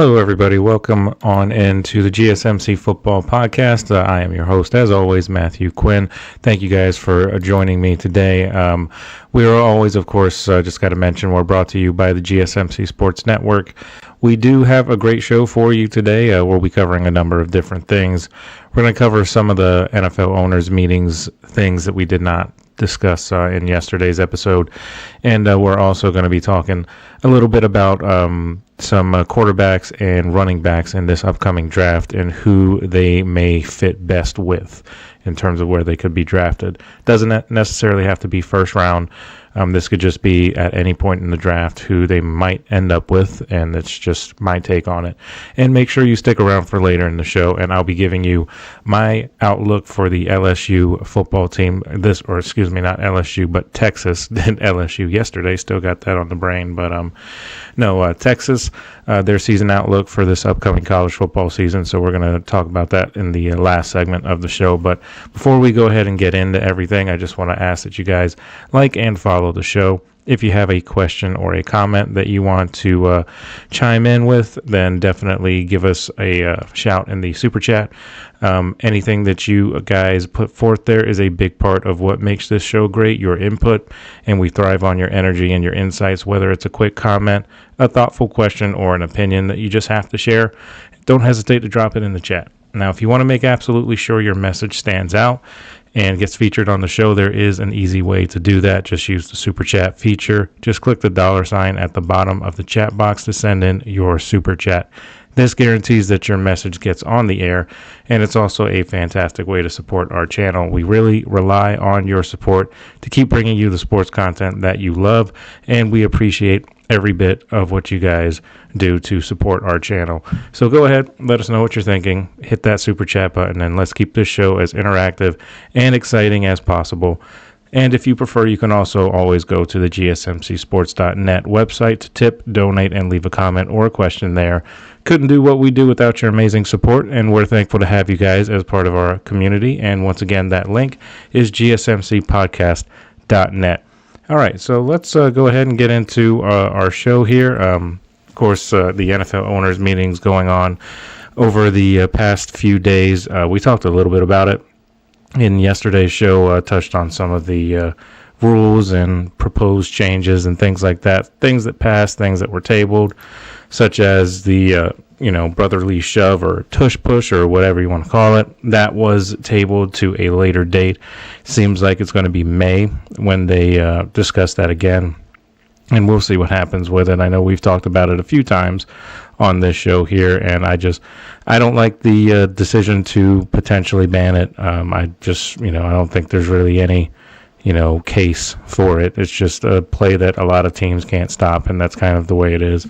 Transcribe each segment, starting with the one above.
Hello, everybody. Welcome on into the GSMC Football Podcast. I am your host, as always, Matthew Quinn. Thank you guys for joining me today. We are always, of course, just got to mention, we're brought to you by the GSMC Sports Network. We do have a great show for you today. We'll be covering a number of different things. We're going to cover some of the NFL owners' meetings, things that we did not discuss in yesterday's episode. And we're also going to be talking a little bit about some quarterbacks and running backs in this upcoming draft and who they may fit best with in terms of where they could be drafted. Doesn't necessarily have to be first round. This could just be at any point in the draft who they might end up with, and that's just my take on it. And make sure you stick around for later in the show, and I'll be giving you my outlook for the LSU football team. Not LSU, but Texas did LSU yesterday. Still got that on the brain, but Texas, their season outlook for this upcoming college football season. So we're going to talk about that in the last segment of the show. But before we go ahead and get into everything, I just want to ask that you guys like and follow the show. If you have a question or a comment that you want to chime in with, then definitely give us a shout in the super chat. Anything that you guys put forth there is a big part of what makes this show great, your input, and we thrive on your energy and your insights, whether it's a quick comment, a thoughtful question, or an opinion that you just have to share. Don't hesitate to drop it in the chat. Now, if you want to make absolutely sure your message stands out and gets featured on the show, there is an easy way to do that. Just use the super chat feature. Just click the $ at the bottom of the chat box to send in your super chat. This guarantees that your message gets on the air, and it's also a fantastic way to support our channel. We really rely on your support to keep bringing you the sports content that you love, and we appreciate every bit of what you guys do to support our channel. So go ahead, let us know what you're thinking, hit that super chat button, and let's keep this show as interactive and exciting as possible. And if you prefer, you can also always go to the GSMCsports.net website to tip, donate, and leave a comment or a question there. Couldn't do what we do without your amazing support, and we're thankful to have you guys as part of our community. And once again, that link is GSMCpodcast.net. All right, so let's go ahead and get into our show here. Of course, the NFL owners meetings going on over the past few days. We talked a little bit about it in yesterday's show, touched on some of the rules and proposed changes and things like that, things that passed, things that were tabled, such as the brotherly shove or tush push or whatever you want to call it. That was tabled to a later date. Seems like it's going to be May when they discuss that again, and we'll see what happens with it. I know we've talked about it a few times on this show here, and I don't like the decision to potentially ban it. I don't think there's really any case for it. It's just a play that a lot of teams can't stop, and that's kind of the way it is.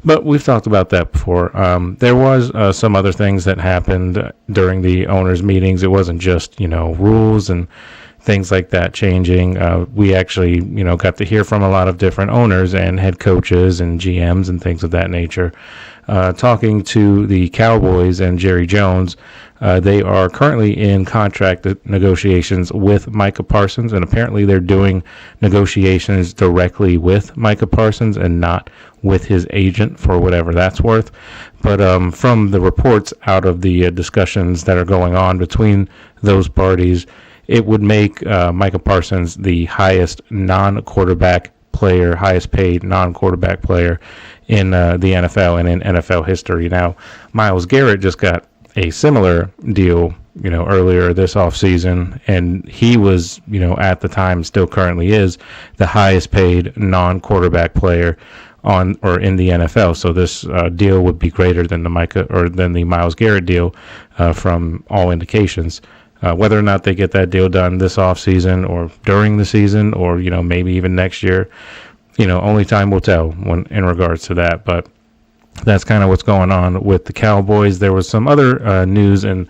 But we've talked about that before. There was some other things that happened during the owners' meetings. It wasn't just rules and things like that changing. We actually got to hear from a lot of different owners and head coaches and GMs and things of that nature. Talking to the Cowboys and Jerry Jones, they are currently in contract negotiations with Micah Parsons, and apparently they're doing negotiations directly with Micah Parsons and not with his agent, for whatever that's worth. But from the reports out of the discussions that are going on between those parties, it would make Micah Parsons the highest non-quarterback player, highest paid non-quarterback player in the NFL and in NFL history. Now, Myles Garrett just got a similar deal, earlier this offseason, and he was, at the time, still currently is, the highest paid non-quarterback player on or in the NFL. So this deal would be greater than the Myles Garrett deal from all indications. Whether or not they get that deal done this offseason or during the season or, maybe even next year, only time will tell in regards to that. But that's kind of what's going on with the Cowboys. There was some other news and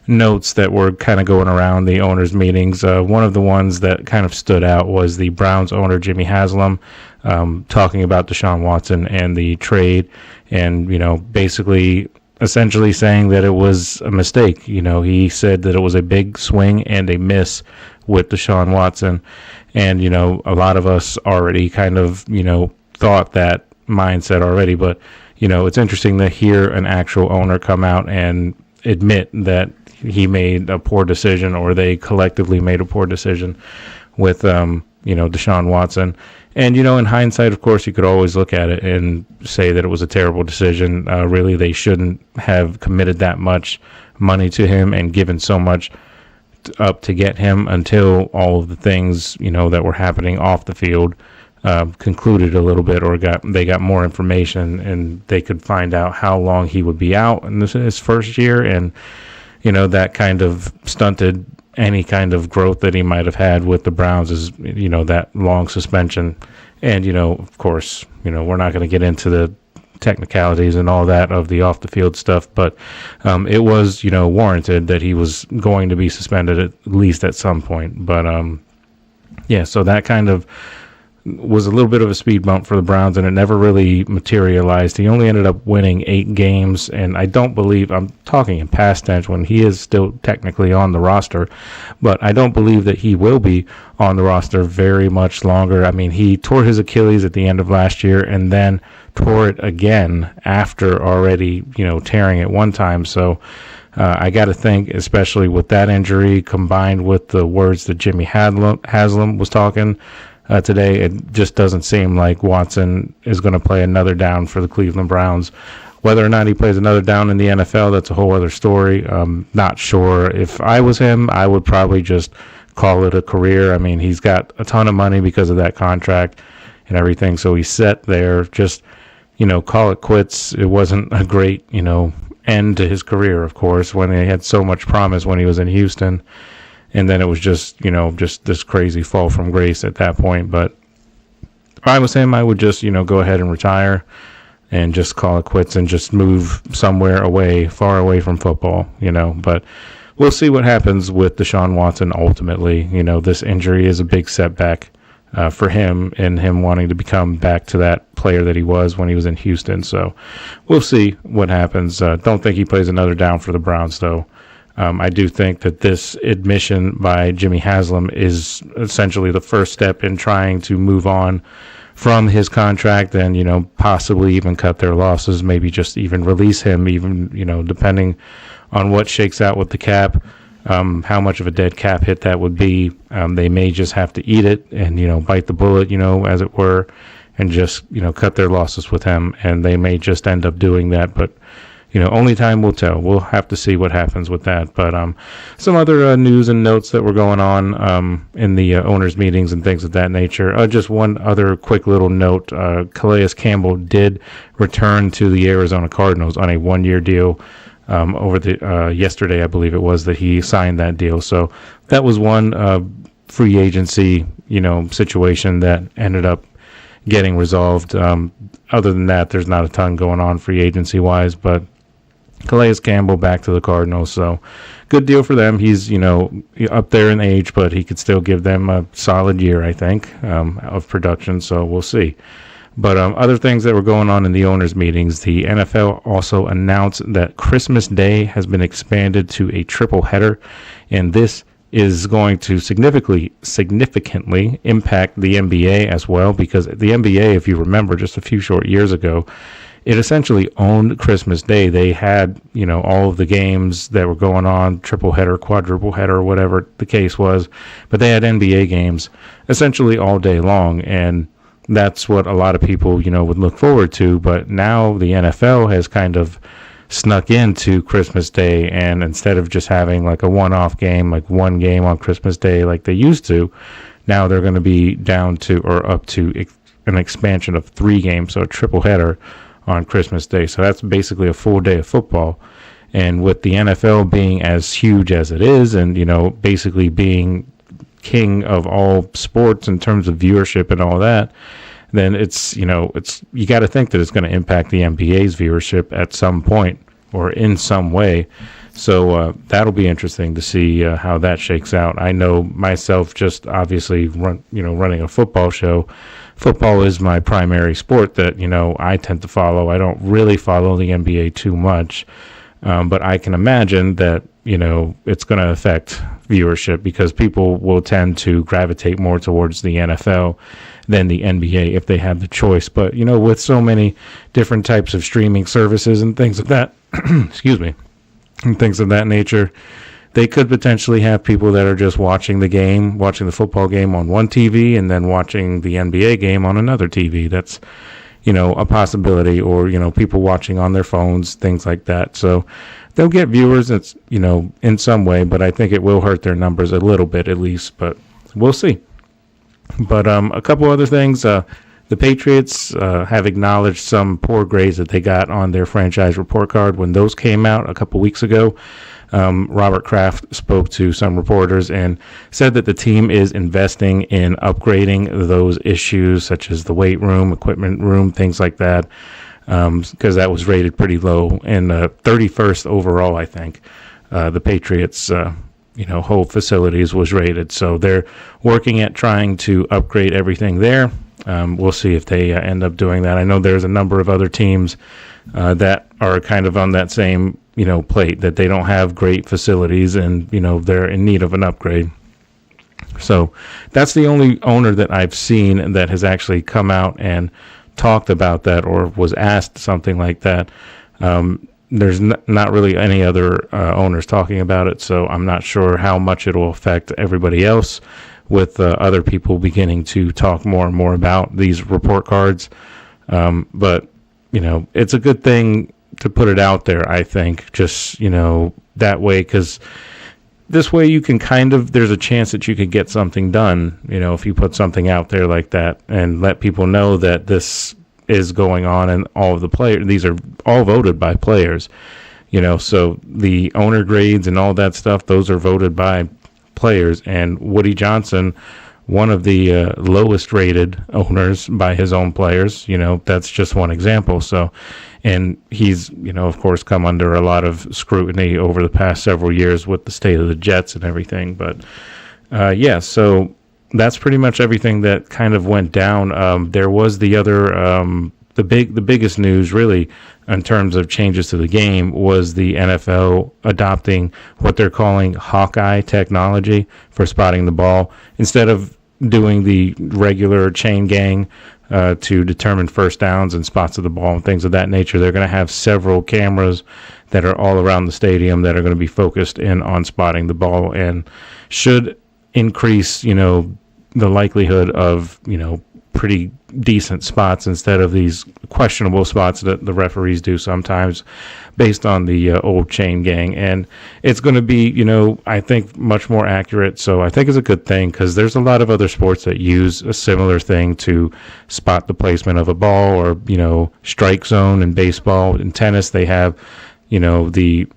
notes that were kind of going around the owners' meetings. One of the ones that kind of stood out was the Browns owner, Jimmy Haslam, talking about Deshaun Watson and the trade and, basically essentially saying that it was a mistake. He said that it was a big swing and a miss with Deshaun Watson. And, a lot of us already kind of, thought that mindset already. But, it's interesting to hear an actual owner come out and admit that he made a poor decision, or they collectively made a poor decision with, Deshaun Watson. And, in hindsight, of course, you could always look at it and say that it was a terrible decision. Really, they shouldn't have committed that much money to him and given so much up to get him until all of the things, that were happening off the field concluded a little bit, or they got more information, and they could find out how long he would be out in his first year. And, that kind of stunted any kind of growth that he might have had with the Browns, is, that long suspension. And, of course, we're not going to get into the technicalities and all that of the off the field stuff, but it was, warranted that he was going to be suspended at least at some point. But, so that kind of was a little bit of a speed bump for the Browns, and it never really materialized. He only ended up winning 8 games, and I don't believe, I'm talking in past tense when he is still technically on the roster, but I don't believe that he will be on the roster very much longer. I mean, he tore his Achilles at the end of last year and then tore it again after already, tearing it one time. So I got to think, especially with that injury combined with the words that Jimmy Haslam was talking today, it just doesn't seem like Watson is going to play another down for the Cleveland Browns. Whether or not he plays another down in the NFL, that's a whole other story. Not sure. If I was him, I would probably just call it a career. I mean, he's got a ton of money because of that contract and everything, so he's set there. Just, call it quits. It wasn't a great, end to his career, of course, when he had so much promise when he was in Houston. And then it was just, just this crazy fall from grace at that point. But if I was him, I would just, go ahead and retire and just call it quits and just move somewhere away, far away from football, But we'll see what happens with Deshaun Watson ultimately. This injury is a big setback for him, and him wanting to become back to that player that he was when he was in Houston. So we'll see what happens. Don't think he plays another down for the Browns, though. I do think that this admission by Jimmy Haslam is essentially the first step in trying to move on from his contract and, possibly even cut their losses, maybe just even release him, even, depending on what shakes out with the cap, how much of a dead cap hit that would be. They may just have to eat it and, bite the bullet, as it were, and just, cut their losses with him. And they may just end up doing that. But only time will tell. We'll have to see what happens with that. But some other news and notes that were going on in the owners' meetings and things of that nature. Just one other quick little note. Calais Campbell did return to the Arizona Cardinals on a 1-year deal over the yesterday, I believe it was, that he signed that deal. So that was one free agency, situation that ended up getting resolved. Other than that, there's not a ton going on free agency-wise, but Calais Campbell back to the Cardinals, so good deal for them. He's, up there in age, but he could still give them a solid year, I think, of production, so we'll see. But other things that were going on in the owners' meetings, the NFL also announced that Christmas Day has been expanded to a triple header, and this is going to significantly impact the NBA as well, because the NBA, if you remember, just a few short years ago, it essentially owned Christmas Day. They had, all of the games that were going on, triple header, quadruple header, whatever the case was, but they had NBA games essentially all day long, and that's what a lot of people, would look forward to. But now the NFL has kind of snuck into Christmas Day, and instead of just having like a one-off game, like one game on Christmas Day like they used to, now they're going to be down to, or up to, an expansion of 3 games, so a triple header on Christmas Day. So that's basically a full day of football. And with the NFL being as huge as it is, and basically being king of all sports in terms of viewership and all that, then it's you got to think that it's going to impact the NBA's viewership at some point or in some way. So that'll be interesting to see how that shakes out. I know myself, just obviously running a football show. Football is my primary sport that I tend to follow. I don't really follow the NBA too much, but I can imagine that it's going to affect viewership because people will tend to gravitate more towards the NFL than the NBA if they have the choice. But, with so many different types of streaming services and things of that, excuse me, and things of that nature, they could potentially have people that are just watching the football game on one TV and then watching the NBA game on another TV. That's, a possibility, or, people watching on their phones, things like that. So they'll get viewers, that's, in some way, but I think it will hurt their numbers a little bit at least, but we'll see. But a couple other things, the Patriots have acknowledged some poor grades that they got on their franchise report card when those came out a couple weeks ago. Robert Kraft spoke to some reporters and said that the team is investing in upgrading those issues, such as the weight room, equipment room, things like that, because that was rated pretty low and 31st overall, I think. The Patriots, whole facilities was rated. So they're working at trying to upgrade everything there. We'll see if they end up doing that. I know there's a number of other teams that are kind of on that same plate, that they don't have great facilities and, they're in need of an upgrade. So that's the only owner that I've seen that has actually come out and talked about that or was asked something like that. There's not really any other owners talking about it, so I'm not sure how much it will affect everybody else with other people beginning to talk more and more about these report cards. But, it's a good thing to put it out there, I think, just, that way, because this way you can there's a chance that you could get something done, if you put something out there like that and let people know that this is going on, and all of the players, these are all voted by players, so the owner grades and all that stuff, those are voted by players. And Woody Johnson, one of the lowest rated owners by his own players, that's just one example. So, and he's, of course, come under a lot of scrutiny over the past several years with the state of the Jets and everything. But so that's pretty much everything that kind of went down. There was the other, the biggest news really in terms of changes to the game was the NFL adopting what they're calling Hawkeye technology for spotting the ball. Instead of doing the regular chain gang to determine first downs and spots of the ball and things of that nature, they're going to have several cameras that are all around the stadium that are going to be focused in on spotting the ball, and should increase, the likelihood of, pretty decent spots instead of these questionable spots that the referees do sometimes based on the old chain gang. And it's going to be, I think much more accurate. So I think it's a good thing, because there's a lot of other sports that use a similar thing to spot the placement of a ball, or, strike zone in baseball. In tennis, they have, the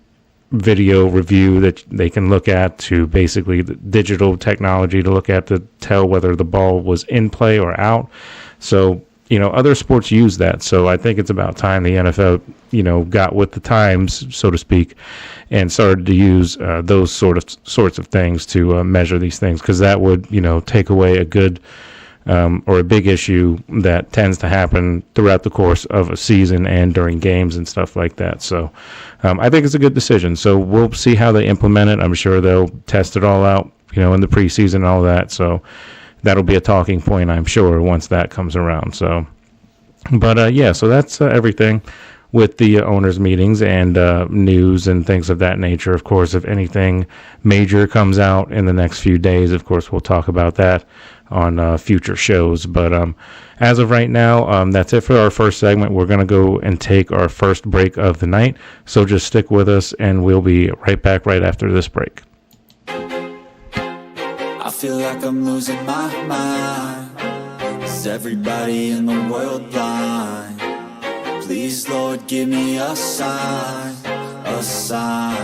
video review that they can look at, to basically the digital technology to look at to tell whether the ball was in play or out. So, other sports use that. So I think it's about time the NFL, got with the times, so to speak, and started to use those sorts of things to measure these things, because that would, take away a good or a big issue that tends to happen throughout the course of a season and during games and stuff like that. So I think it's a good decision. So we'll see how they implement it. I'm sure they'll test it all out, in the preseason and all that. So that'll be a talking point, I'm sure, once that comes around. So, but so that's everything with the owners' meetings and news and things of that nature. Of course, if anything major comes out in the next few days, of course, we'll talk about that on future shows. But as of right now, that's it for our first segment. We're going to go and take our first break of the night. So just stick with us, and we'll be right back right after this break. I feel like I'm losing my mind. Is everybody in the world blind? Please, Lord, give me a sign, a sign.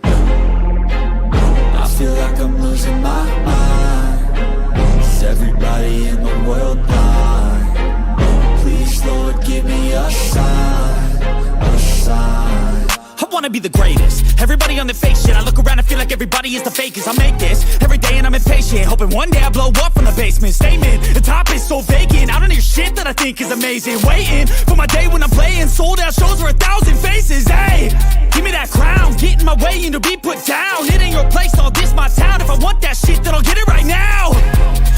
I feel like I'm losing my mind. Is everybody in the world blind? Please, Lord, give me a sign, a sign. I wanna be the greatest. Everybody on the fake shit. I look around and feel like everybody is the fakest. I make this every day and I'm impatient, hoping one day I blow up from the basement. Statement, the top is so vacant. I don't hear shit that I think is amazing. Waiting for my day when I'm playing sold out shows for 1,000 faces. Hey, give me that crown, get in my my way and to be put down. It ain't your place, all this my town. If I want that shit, then I'll get it right now.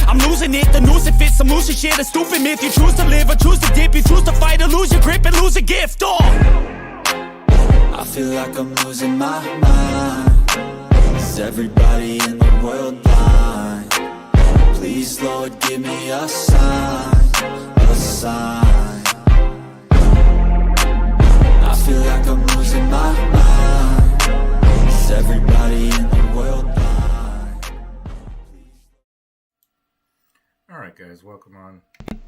I'm losing it, the noose it fits, some losing shit, a stupid myth. You choose to live or choose to dip, you choose to fight or lose your grip and lose a gift. I feel like I'm losing my mind. Is everybody in the world blind? Please, Lord, give me a sign, a sign. I feel like I'm losing my mind. Is everybody in the world blind? All right, guys, welcome on.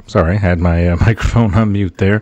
Sorry, had my microphone on mute there.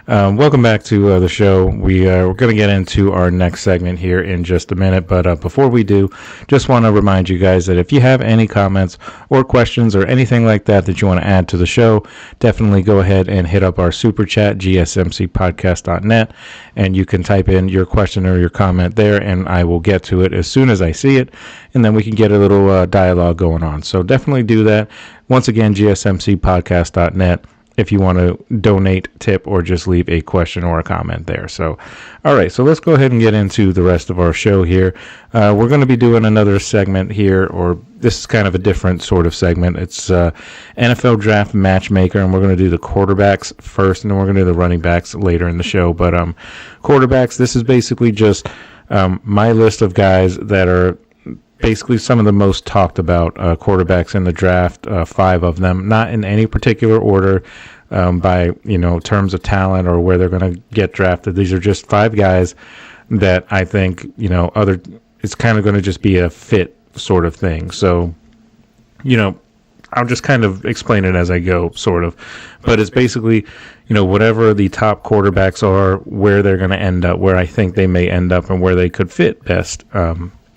Welcome back to the show. We're going to get into our next segment here in just a minute, but before we do, just want to remind you guys that if you have any comments or questions or anything like that you want to add to the show, definitely go ahead and hit up our super chat, gsmcpodcast.net, and you can type in your question or your comment there, and I will get to it as soon as I see it, and then we can get a little dialogue going on. So definitely do that. Once again, gsmcpodcast.net if you want to donate, tip, or just leave a question or a comment there. So, all right, so let's go ahead and get into the rest of our show here. We're going to be doing another segment here, or this is kind of a different sort of segment. It's NFL Draft Matchmaker, and we're going to do the quarterbacks first, and then we're going to do the running backs later in the show. But quarterbacks, this is basically just my list of guys that are basically some of the most talked about quarterbacks in the draft, 5 of them, not in any particular order by, terms of talent or where they're going to get drafted. These are just 5 guys that I think, it's kind of going to just be a fit sort of thing. So, I'll just kind of explain it as I go, sort of. But it's basically, whatever the top quarterbacks are, where they're going to end up, where I think they may end up and where they could fit best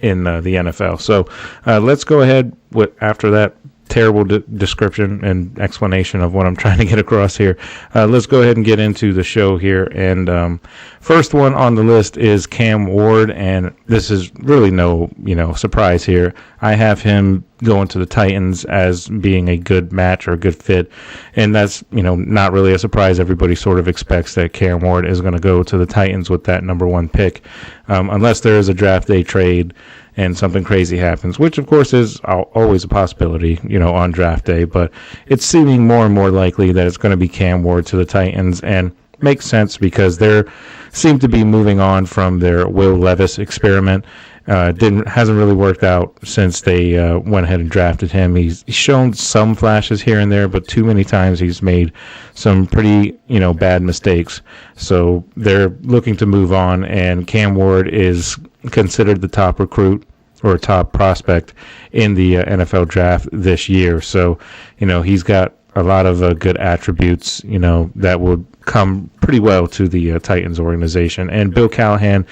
in the NFL. So let's go ahead with, after that terrible description and explanation of what I'm trying to get across here, let's go ahead and get into the show here. And first one on the list is Cam Ward, and this is really no surprise here. I have him going to the Titans as being a good match or a good fit, and that's not really a surprise. Everybody sort of expects that Cam Ward is going to go to the Titans with that number 1 pick, unless there is a draft day trade and something crazy happens, which of course is always a possibility, on draft day, but it's seeming more and more likely that it's going to be Cam Ward to the Titans, and makes sense because they seem to be moving on from their Will Levis experiment. Hasn't really worked out since they went ahead and drafted him. He's shown some flashes here and there, but too many times he's made some pretty, bad mistakes. So they're looking to move on, and Cam Ward is considered the top recruit or top prospect in the NFL draft this year. So, he's got a lot of good attributes, that would come pretty well to the Titans organization. And Bill Callahan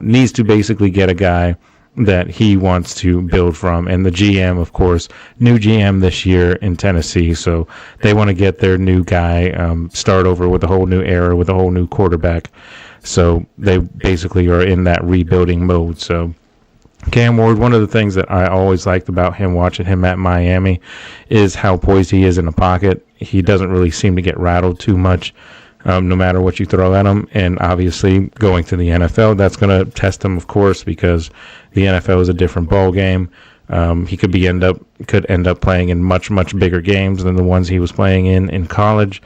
needs to basically get a guy that he wants to build from. And the GM, of course, new GM this year in Tennessee. So they want to get their new guy, start over with a whole new era, with a whole new quarterback. So they basically are in that rebuilding mode. So Cam Ward, one of the things that I always liked about him, watching him at Miami, is how poised he is in the pocket. He doesn't really seem to get rattled too much, no matter what you throw at him. And obviously, going to the NFL, that's going to test him, of course, because the NFL is a different ball game. He could end up playing in much, much bigger games than the ones he was playing in college.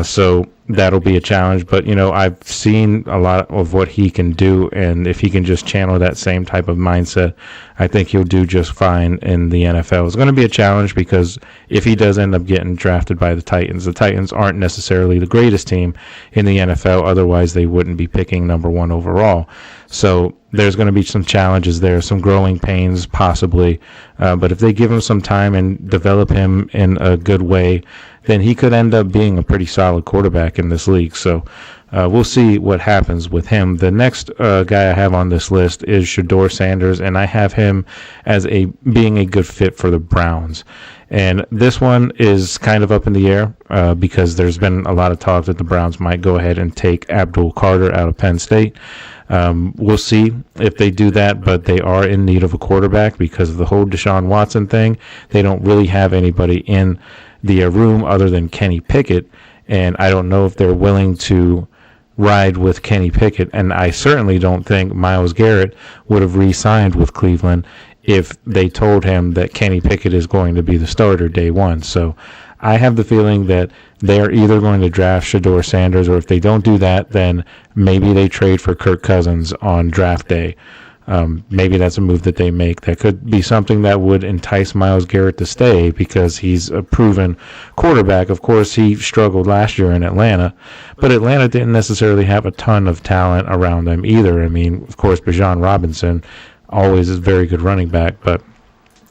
So that'll be a challenge. But, I've seen a lot of what he can do, and if he can just channel that same type of mindset, I think he'll do just fine in the NFL. It's going to be a challenge because if he does end up getting drafted by the Titans aren't necessarily the greatest team in the NFL. Otherwise, they wouldn't be picking number 1 overall. So there's going to be some challenges there, some growing pains possibly. But if they give him some time and develop him in a good way, then he could end up being a pretty solid quarterback in this league. So we'll see what happens with him. The next guy I have on this list is Shedeur Sanders, and I have him as being a good fit for the Browns. And this one is kind of up in the air because there's been a lot of talk that the Browns might go ahead and take Abdul Carter out of Penn State. We'll see if they do that, but they are in need of a quarterback because of the whole Deshaun Watson thing. They don't really have anybody in the room other than Kenny Pickett, and I don't know if they're willing to ride with Kenny Pickett, and I certainly don't think Myles Garrett would have re-signed with Cleveland if they told him that Kenny Pickett is going to be the starter day one. So I have the feeling that they're either going to draft Shedeur Sanders, or if they don't do that, then maybe they trade for Kirk Cousins on draft day. Maybe that's a move that they make. That could be something that would entice Myles Garrett to stay because he's a proven quarterback. Of course, he struggled last year in Atlanta, but Atlanta didn't necessarily have a ton of talent around them either. I mean, of course, Bijan Robinson always is a very good running back, but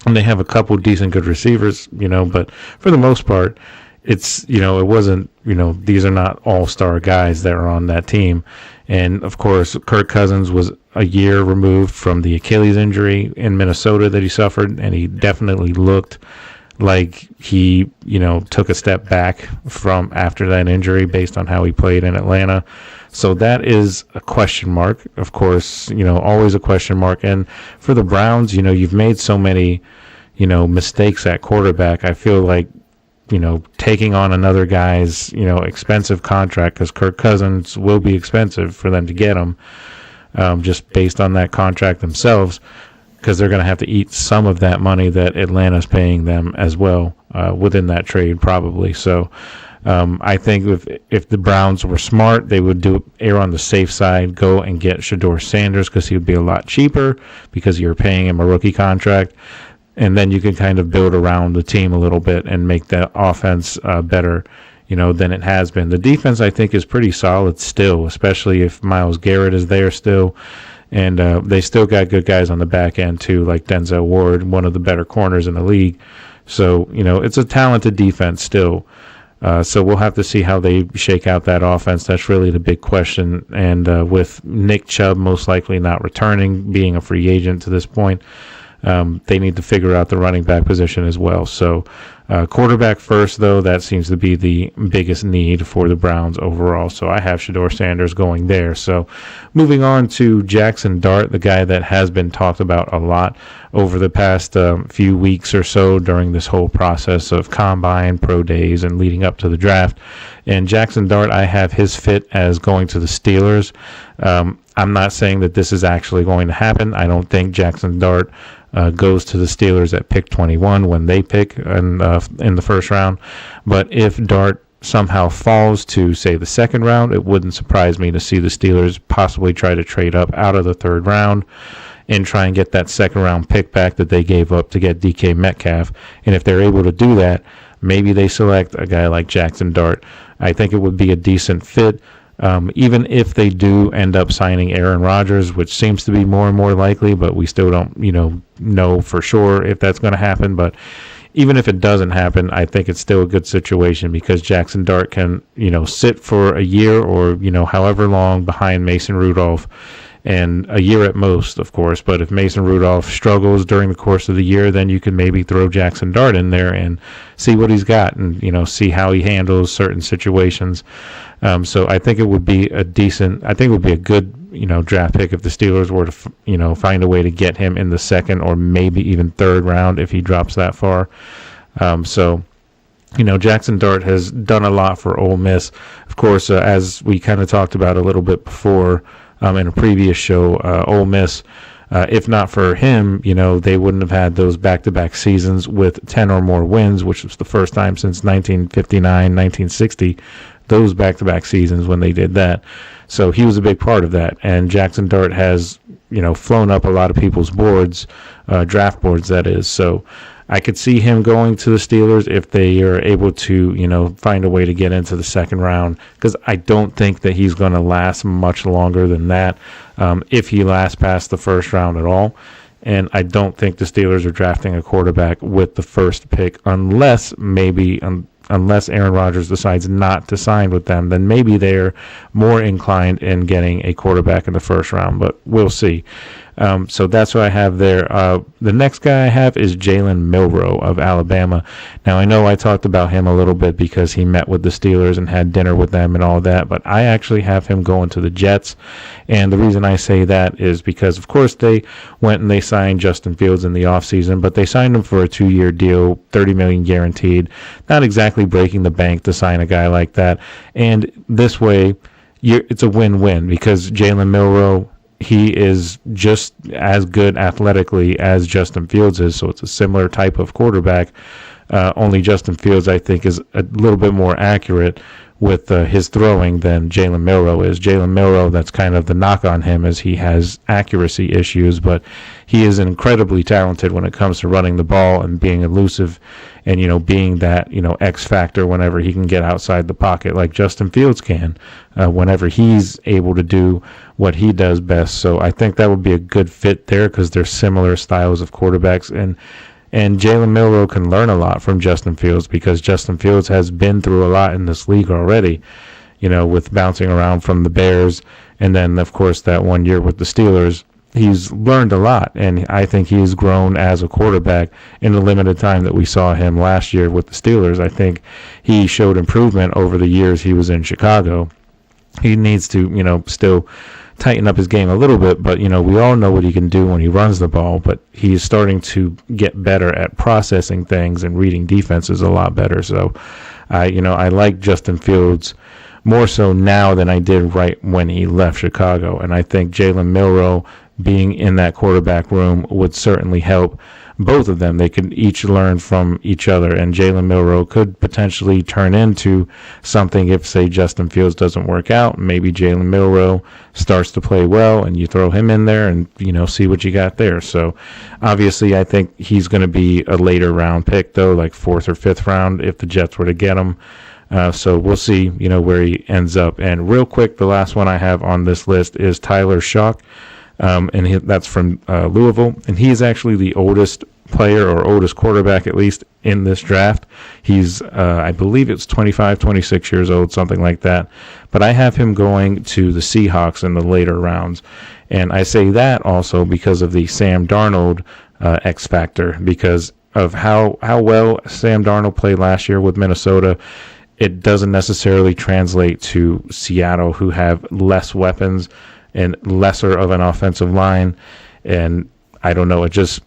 they have a couple decent good receivers, but for the most part, it's, it wasn't, these are not all-star guys that are on that team. And, of course, Kirk Cousins was a year removed from the Achilles injury in Minnesota that he suffered, and he definitely looked like he, took a step back from after that injury based on how he played in Atlanta. So that is a question mark, of course, always a question mark. And for the Browns, you've made so many, mistakes at quarterback. I feel like, taking on another guy's, expensive contract, because Kirk Cousins will be expensive for them to get him, just based on that contract themselves, because they're going to have to eat some of that money that Atlanta's paying them as well within that trade probably. So I think if the Browns were smart, they would err on the safe side, go and get Shedeur Sanders because he would be a lot cheaper because you're paying him a rookie contract. And then you can kind of build around the team a little bit and make that offense better, than it has been. The defense, I think, is pretty solid still, especially if Myles Garrett is there still. And they still got good guys on the back end, too, like Denzel Ward, one of the better corners in the league. So, it's a talented defense still. So we'll have to see how they shake out that offense. That's really the big question. And with Nick Chubb most likely not returning, being a free agent to this point, they need to figure out the running back position as well. So quarterback first, though, that seems to be the biggest need for the Browns overall. So I have Shedeur Sanders going there. So moving on to Jackson Dart, the guy that has been talked about a lot over the past few weeks or so during this whole process of combine, pro days, and leading up to the draft. And Jackson Dart, I have his fit as going to the Steelers. I'm not saying that this is actually going to happen. I don't think Jackson Dart goes to the Steelers at pick 21 when they pick in the first round. But if Dart somehow falls to, say, the second round, it wouldn't surprise me to see the Steelers possibly try to trade up out of the third round and try and get that second round pick back that they gave up to get DK Metcalf. And if they're able to do that, maybe they select a guy like Jackson Dart. I think it would be a decent fit. Even if they do end up signing Aaron Rodgers, which seems to be more and more likely, but we still don't, know for sure if that's going to happen. But even if it doesn't happen, I think it's still a good situation because Jackson Dart can, sit for a year or, however long behind Mason Rudolph, and a year at most, of course. But if Mason Rudolph struggles during the course of the year, then you can maybe throw Jackson Dart in there and see what he's got and, see how he handles certain situations. So I think it would be a good, draft pick if the Steelers were to, find a way to get him in the second or maybe even third round if he drops that far. Jackson Dart has done a lot for Ole Miss. Of course, as we kind of talked about a little bit before in a previous show, Ole Miss, if not for him, they wouldn't have had those back-to-back seasons with 10 or more wins, which was the first time since 1959, 1960, those back-to-back seasons when they did that. So he was a big part of that. And Jackson Dart has, flown up a lot of people's boards, draft boards, that is. So I could see him going to the Steelers if they are able to, find a way to get into the second round, because I don't think that he's going to last much longer than that, if he lasts past the first round at all. And I don't think the Steelers are drafting a quarterback with the first pick unless Aaron Rodgers decides not to sign with them, then maybe they're more inclined in getting a quarterback in the first round, but we'll see. So that's what I have there. The next guy I have is Jalen Milroe of Alabama. Now, I know I talked about him a little bit because he met with the Steelers and had dinner with them and all that, but I actually have him going to the Jets. And the reason I say that is because, of course, they went and they signed Justin Fields in the offseason, but they signed him for a 2-year deal, $30 million guaranteed. Not exactly breaking the bank to sign a guy like that. And this way, it's a win-win because Jalen Milroe, he is just as good athletically as Justin Fields is, so it's a similar type of quarterback. Only Justin Fields, I think, is a little bit more accurate with his throwing than Jalen Milroe is. Jalen Milroe, that's kind of the knock on him, as he has accuracy issues, but he is incredibly talented when it comes to running the ball and being elusive and, being that, X factor whenever he can get outside the pocket like Justin Fields can, whenever he's able to do what he does best. So I think that would be a good fit there because they're similar styles of quarterbacks, and Jalen Milroe can learn a lot from Justin Fields because Justin Fields has been through a lot in this league already, with bouncing around from the Bears. And then, of course, that 1 year with the Steelers, he's learned a lot. And I think he's grown as a quarterback in the limited time that we saw him last year with the Steelers. I think he showed improvement over the years he was in Chicago. He needs to, still tighten up his game a little bit, but we all know what he can do when he runs the ball, but he's starting to get better at processing things and reading defenses a lot better. So I like Justin Fields more so now than I did right when he left Chicago, and I think Jalen Milroe being in that quarterback room would certainly help both of them. They could each learn from each other, and Jalen Milroe could potentially turn into something if, say, Justin Fields doesn't work out. Maybe Jalen Milroe starts to play well, and you throw him in there and, see what you got there. So, obviously, I think he's going to be a later round pick, though, like 4th or 5th round if the Jets were to get him. So we'll see, where he ends up. And real quick, the last one I have on this list is Tyler Shough. That's from Louisville, and he is actually the oldest player or oldest quarterback, at least in this draft. He's, I believe it's 25, 26 years old, something like that. But I have him going to the Seahawks in the later rounds. And I say that also because of the Sam Darnold X factor, because of how well Sam Darnold played last year with Minnesota. It doesn't necessarily translate to Seattle, who have less weapons and lesser of an offensive line. And I don't know, there's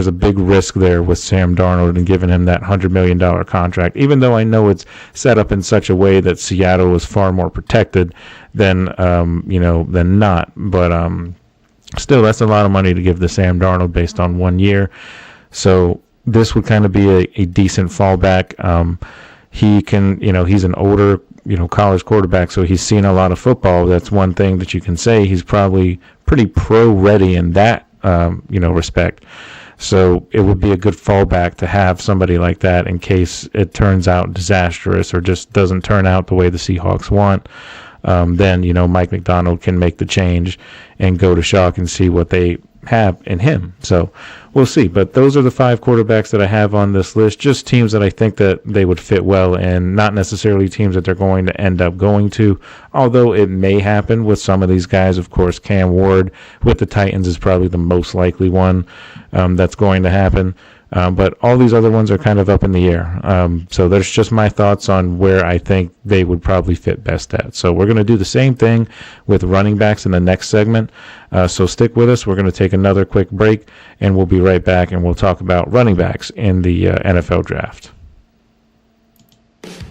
a big risk there with Sam Darnold and giving him that $100 million contract, even though I know it's set up in such a way that Seattle is far more protected than not. But still, that's a lot of money to give to Sam Darnold based on 1 year. So this would kind of be a decent fallback. He can, he's an older, college quarterback, so he's seen a lot of football. That's one thing that you can say. He's probably pretty pro-ready in that, respect. So it would be a good fallback to have somebody like that in case it turns out disastrous or just doesn't turn out the way the Seahawks want. Then, Mike McDonald can make the change and go to Shough and see what they have in him. So we'll see. But those are the 5 quarterbacks that I have on this list, just teams that I think that they would fit well in, not necessarily teams that they're going to end up going to, although it may happen with some of these guys. Of course, Cam Ward with the Titans is probably the most likely one that's going to happen. But all these other ones are kind of up in the air. So there's just my thoughts on where I think they would probably fit best at. So we're going to do the same thing with running backs in the next segment. So stick with us. We're going to take another quick break, and we'll be right back, and we'll talk about running backs in the NFL draft.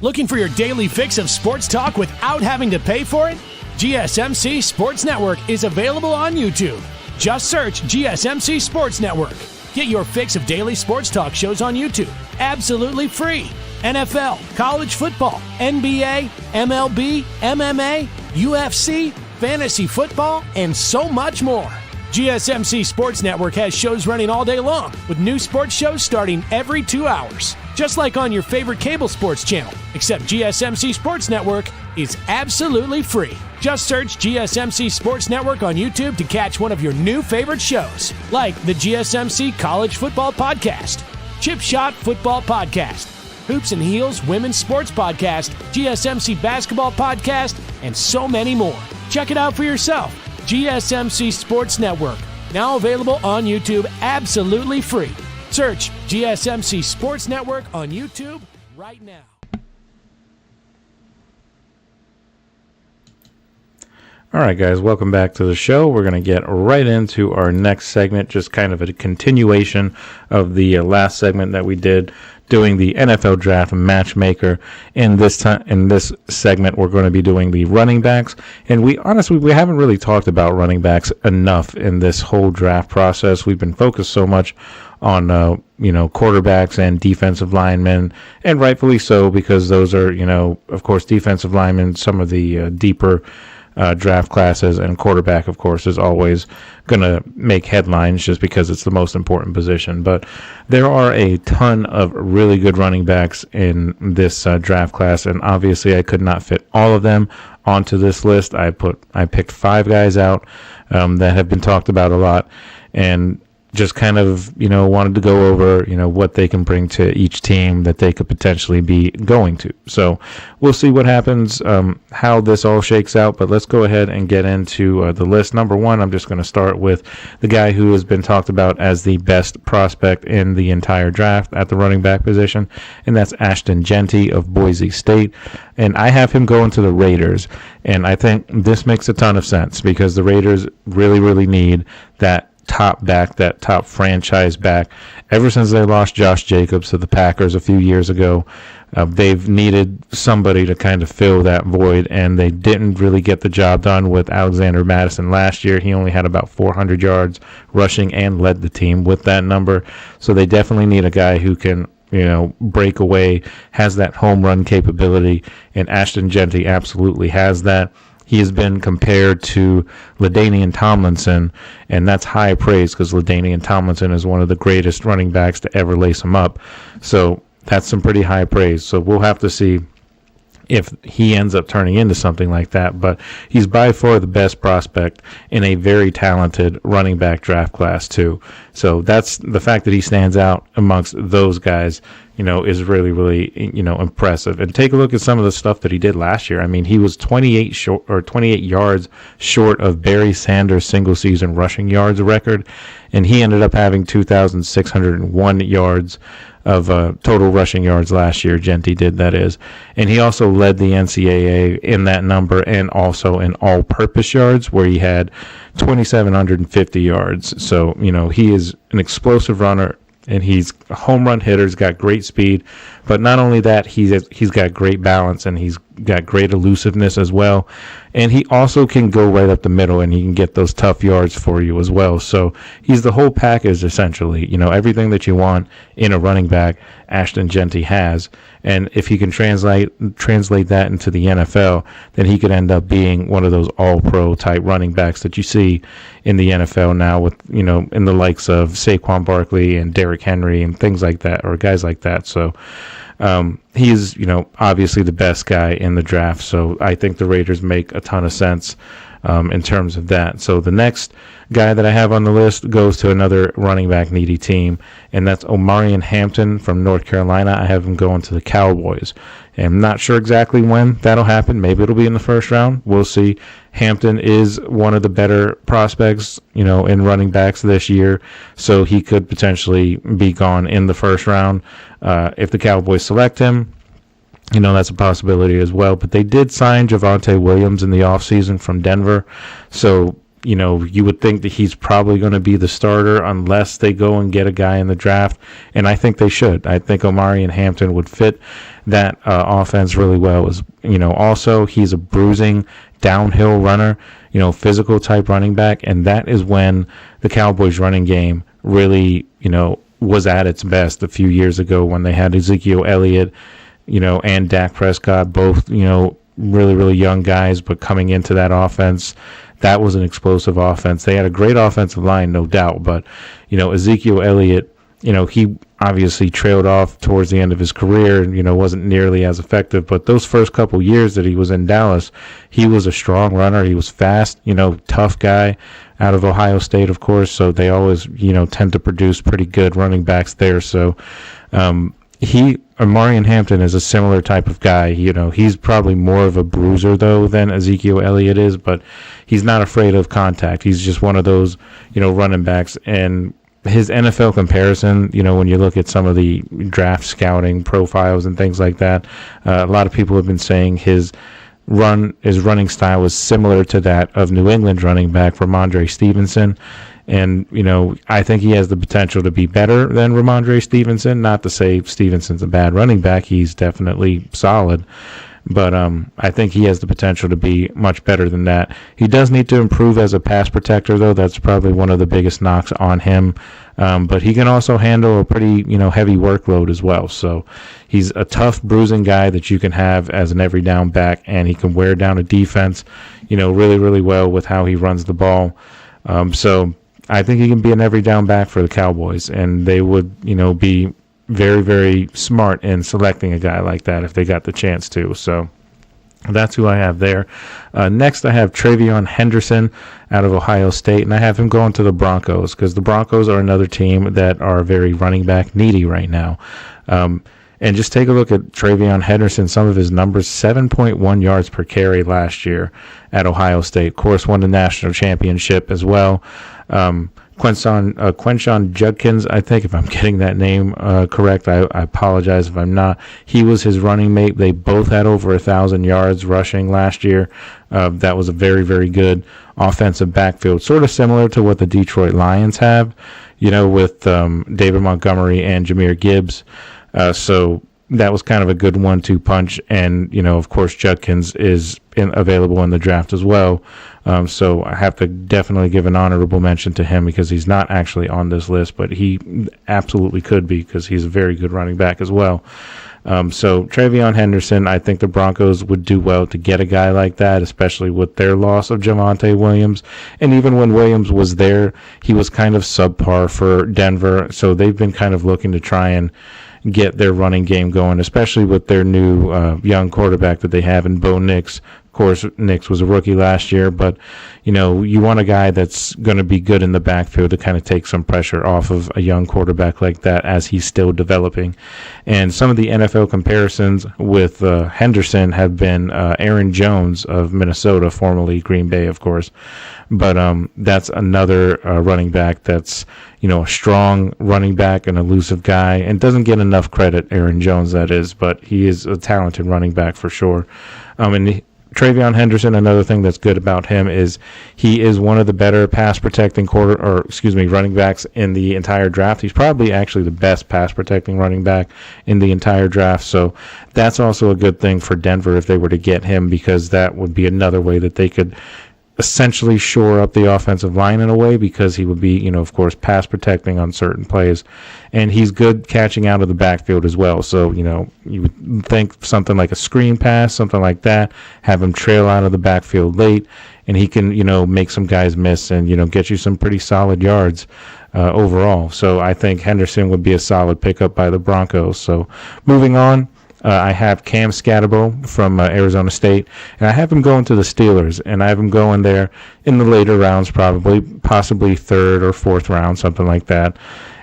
Looking for your daily fix of sports talk without having to pay for it? GSMC Sports Network is available on YouTube. Just search GSMC Sports Network. Get your fix of daily sports talk shows on YouTube, absolutely free. NFL, college football, NBA, MLB, MMA, UFC, fantasy football, and so much more. GSMC Sports Network has shows running all day long, with new sports shows starting every 2 hours. Just like on your favorite cable sports channel, except GSMC Sports Network is absolutely free. Just search GSMC Sports Network on YouTube to catch one of your new favorite shows, like the GSMC College Football Podcast, Chip Shot Football Podcast, Hoops and Heels Women's Sports Podcast, GSMC Basketball Podcast, and so many more. Check it out for yourself. GSMC Sports Network, now available on YouTube absolutely free. Search GSMC Sports Network on YouTube right now. All right, guys, welcome back to the show. We're going to get right into our next segment, just kind of a continuation of the last segment that we did doing the NFL Draft Matchmaker. In this segment, we're going to be doing the running backs. And we haven't really talked about running backs enough in this whole draft process. We've been focused so much on quarterbacks and defensive linemen, and rightfully so, because those are, of course, defensive linemen, some of the deeper draft classes, and quarterback, of course, is always going to make headlines just because it's the most important position. But there are a ton of really good running backs in this draft class, and obviously I could not fit all of them onto this list. I picked 5 guys out that have been talked about a lot, and just kind of, wanted to go over, what they can bring to each team that they could potentially be going to. So we'll see what happens, how this all shakes out, but let's go ahead and get into the list. Number 1, I'm just going to start with the guy who has been talked about as the best prospect in the entire draft at the running back position, and that's Ashton Jeanty of Boise State. And I have him going to the Raiders, and I think this makes a ton of sense because the Raiders really, really need that top back, that top franchise back. Ever since they lost Josh Jacobs to the Packers a few years ago, they've needed somebody to kind of fill that void, and they didn't really get the job done with Alexander Mattison last year. He only had about 400 yards rushing and led the team with that number. So they definitely need a guy who can break away, has that home run capability, and Ashton Jeanty absolutely has that. He has been compared to LaDainian Tomlinson, and that's high praise because LaDainian Tomlinson is one of the greatest running backs to ever lace him up. So that's some pretty high praise. So we'll have to see if he ends up turning into something like that. But he's by far the best prospect in a very talented running back draft class too. So that's the fact that he stands out amongst those guys, is really, really, impressive. And take a look at some of the stuff that he did last year. I mean, he was 28 yards short of Barry Sanders' single season rushing yards record, and he ended up having 2,601 yards of total rushing yards last year. Jeanty did, that is. And he also led the NCAA in that number and also in all-purpose yards, where he had 2,750 yards. So, he is an explosive runner, and he's a home run hitter. He's got great speed. But not only that, he's got great balance, and he's got great elusiveness as well. And he also can go right up the middle, and he can get those tough yards for you as well. So he's the whole package, essentially. Everything that you want in a running back, Ashton Jeanty has. And if he can translate that into the NFL, then he could end up being one of those all-pro type running backs that you see in the NFL now with, in the likes of Saquon Barkley and Derrick Henry and things like that, or guys like that. So he's, obviously the best guy in the draft. So I think the Raiders make a ton of sense in terms of that. So the next guy that I have on the list goes to another running back needy team, and that's Omarion Hampton from North Carolina. I have him going to the Cowboys. And I'm not sure exactly when that'll happen. Maybe it'll be in the first round. We'll see. Hampton is one of the better prospects, in running backs this year, so he could potentially be gone in the first round. If the Cowboys select him, that's a possibility as well. But they did sign Javonte Williams in the offseason from Denver, so you would think that he's probably going to be the starter unless they go and get a guy in the draft, and I think they should. I think Omarion Hampton would fit that offense really well. Also, he's a bruising downhill runner, physical type running back, and that is when the Cowboys running game really, was at its best a few years ago when they had Ezekiel Elliott, and Dak Prescott, both, really, really young guys, but coming into that offense, that was an explosive offense. They had a great offensive line, no doubt, but, Ezekiel Elliott, he obviously trailed off towards the end of his career and, wasn't nearly as effective. But those first couple years that he was in Dallas, he was a strong runner. He was fast, tough guy out of Ohio State, of course. So they always, tend to produce pretty good running backs there. So Omarion Hampton is a similar type of guy. He's probably more of a bruiser, though, than Ezekiel Elliott is, but he's not afraid of contact. He's just one of those, running backs. And his NFL comparison, when you look at some of the draft scouting profiles and things like that, a lot of people have been saying his running style is similar to that of New England running back Ramondre Stevenson. And, I think he has the potential to be better than Ramondre Stevenson. Not to say Stevenson's a bad running back. He's definitely solid. But I think he has the potential to be much better than that. He does need to improve as a pass protector, though. That's probably one of the biggest knocks on him. But he can also handle a pretty, heavy workload as well. So he's a tough, bruising guy that you can have as an every down back, and he can wear down a defense, really, really well with how he runs the ball. So I think he can be an every down back for the Cowboys, and they would, be very, very smart in selecting a guy like that if they got the chance to. So that's who I have there. Next, I have Travion Henderson out of Ohio State, and I have him going to the Broncos because the Broncos are another team that are very running back needy right now. And just take a look at Travion Henderson, some of his numbers, 7.1 yards per carry last year at Ohio State. Of course, won the national championship as well. Quenshon Judkins, I think, if I'm getting that name correct, I apologize if I'm not. He was his running mate. They both had over 1,000 yards rushing last year. That was a very, very good offensive backfield, sort of similar to what the Detroit Lions have, with David Montgomery and Jahmyr Gibbs. So that was kind of a good 1-2 punch. And, of course, Judkins is available in the draft as well. So I have to definitely give an honorable mention to him because he's not actually on this list, but he absolutely could be because he's a very good running back as well. So Travion Henderson, I think the Broncos would do well to get a guy like that, especially with their loss of Javonte Williams. And even when Williams was there, he was kind of subpar for Denver. So they've been kind of looking to try and get their running game going, especially with their new young quarterback that they have in Bo Nix. Of course, Nix was a rookie last year, but, you want a guy that's going to be good in the backfield to kind of take some pressure off of a young quarterback like that as he's still developing. And some of the NFL comparisons with Henderson have been Aaron Jones of Minnesota, formerly Green Bay, of course. But that's another running back that's, a strong running back, an elusive guy, and doesn't get enough credit, Aaron Jones, that is, but he is a talented running back for sure. And Travion Henderson, another thing that's good about him is he is one of the better pass protecting running backs in the entire draft. He's probably actually the best pass protecting running back in the entire draft. So that's also a good thing for Denver if they were to get him, because that would be another way that they could essentially shore up the offensive line in a way, because he would be, of course, pass protecting on certain plays. And he's good catching out of the backfield as well. So, you would think something like a screen pass, something like that, have him trail out of the backfield late, and he can, make some guys miss and, get you some pretty solid yards overall. So I think Henderson would be a solid pickup by the Broncos. So moving on. I have Cam Scatterbo from Arizona State, and I have him going to the Steelers, and I have him going there in the later rounds, possibly third or fourth round, something like that.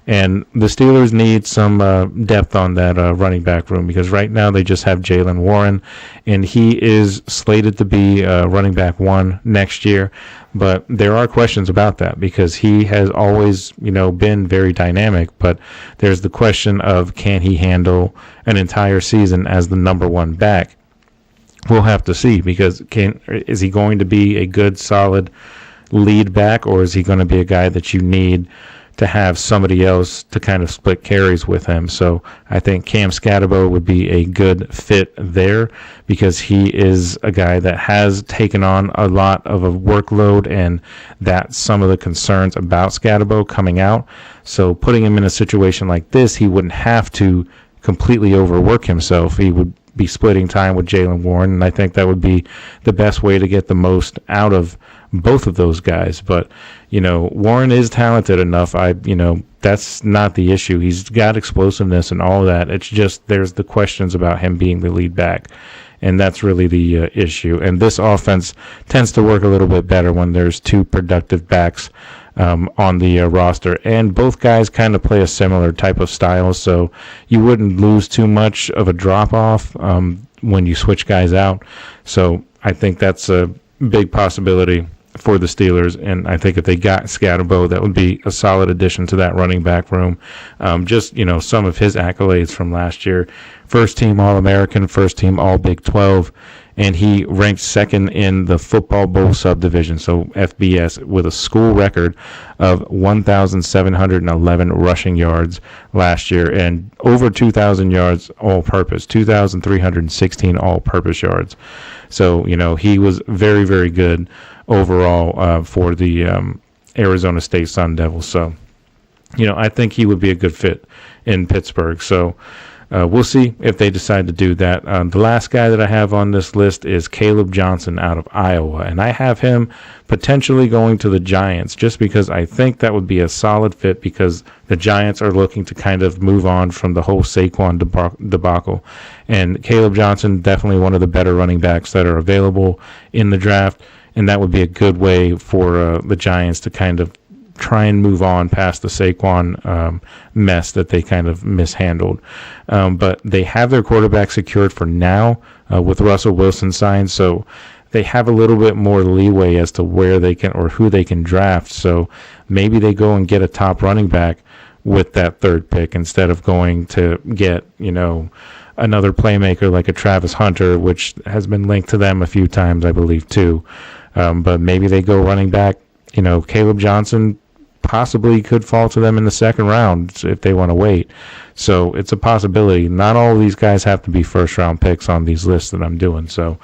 And the Steelers need some depth on that running back room, because right now they just have Jaylen Warren, and he is slated to be running back 1 next year. But there are questions about that, because he has always, been very dynamic. But there's the question of, can he handle an entire season as the number 1 back? We'll have to see, because is he going to be a good, solid lead back, or is he going to be a guy that you need to have somebody else to kind of split carries with him? So I think Cam Scatterbo would be a good fit there, because he is a guy that has taken on a lot of a workload, and that's some of the concerns about Scatterbo coming out. So putting him in a situation like this, he wouldn't have to completely overwork himself. He would be splitting time with Jaylen Warren, and I think that would be the best way to get the most out of both of those guys. But, Warren is talented enough. That's not the issue. He's got explosiveness and all of that. It's just there's the questions about him being the lead back, and that's really the issue. And this offense tends to work a little bit better when there's 2 productive backs on the roster, and both guys kind of play a similar type of style, so you wouldn't lose too much of a drop-off when you switch guys out. So I think that's a big possibility for the Steelers, and I think if they got Scatterbo, that would be a solid addition to that running back room. Just, some of his accolades from last year: first team All-American, first team All-Big 12, and he ranked second in the Football Bowl subdivision, so FBS, with a school record of 1,711 rushing yards last year and over 2,000 yards all-purpose, 2,316 all-purpose yards. So, he was very, very good overall for the Arizona State Sun Devils. So, I think he would be a good fit in Pittsburgh. So we'll see if they decide to do that. The last guy that I have on this list is Caleb Johnson out of Iowa, and I have him potentially going to the Giants just because I think that would be a solid fit, because the Giants are looking to kind of move on from the whole Saquon debacle. And Caleb Johnson, definitely one of the better running backs that are available in the draft, and that would be a good way for the Giants to kind of try and move on past the Saquon mess that they kind of mishandled. But they have their quarterback secured for now with Russell Wilson signed, so they have a little bit more leeway as to where they can or who they can draft. So maybe they go and get a top running back with that third pick instead of going to get, another playmaker like a Travis Hunter, which has been linked to them a few times, I believe, too. But maybe they go running back. Caleb Johnson possibly could fall to them in the second round if they want to wait. So it's a possibility. Not all of these guys have to be first round picks on these lists that I'm doing. So,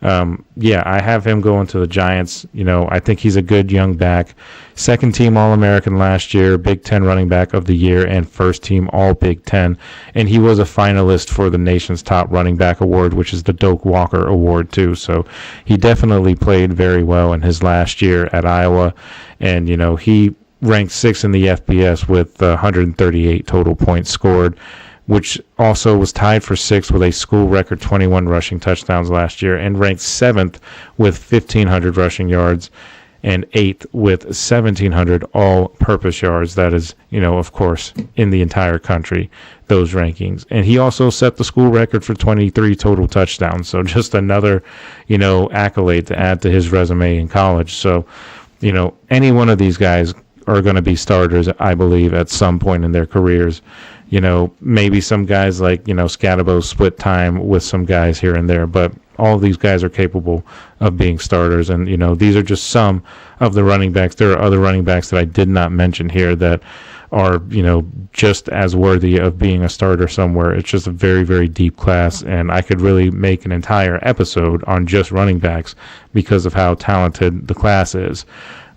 I have him going to the Giants. I think he's a good young back. Second team All-American last year, Big Ten running back of the year, and first team All Big Ten. And he was a finalist for the nation's top running back award, which is the Doak Walker Award too. So he definitely played very well in his last year at Iowa. And, he ranked 6th in the FBS with 138 total points scored, which also was tied for 6th with a school record 21 rushing touchdowns last year, and ranked 7th with 1,500 rushing yards and 8th with 1,700 all-purpose yards. That is, of course, in the entire country, those rankings. And he also set the school record for 23 total touchdowns. So just another, accolade to add to his resume in college. So, any one of these guys are going to be starters, I believe, at some point in their careers. Maybe some guys like, Scatabo split time with some guys here and there, but all of these guys are capable of being starters. And, these are just some of the running backs. There are other running backs that I did not mention here that are, just as worthy of being a starter somewhere. It's just a very, very deep class, and I could really make an entire episode on just running backs because of how talented the class is.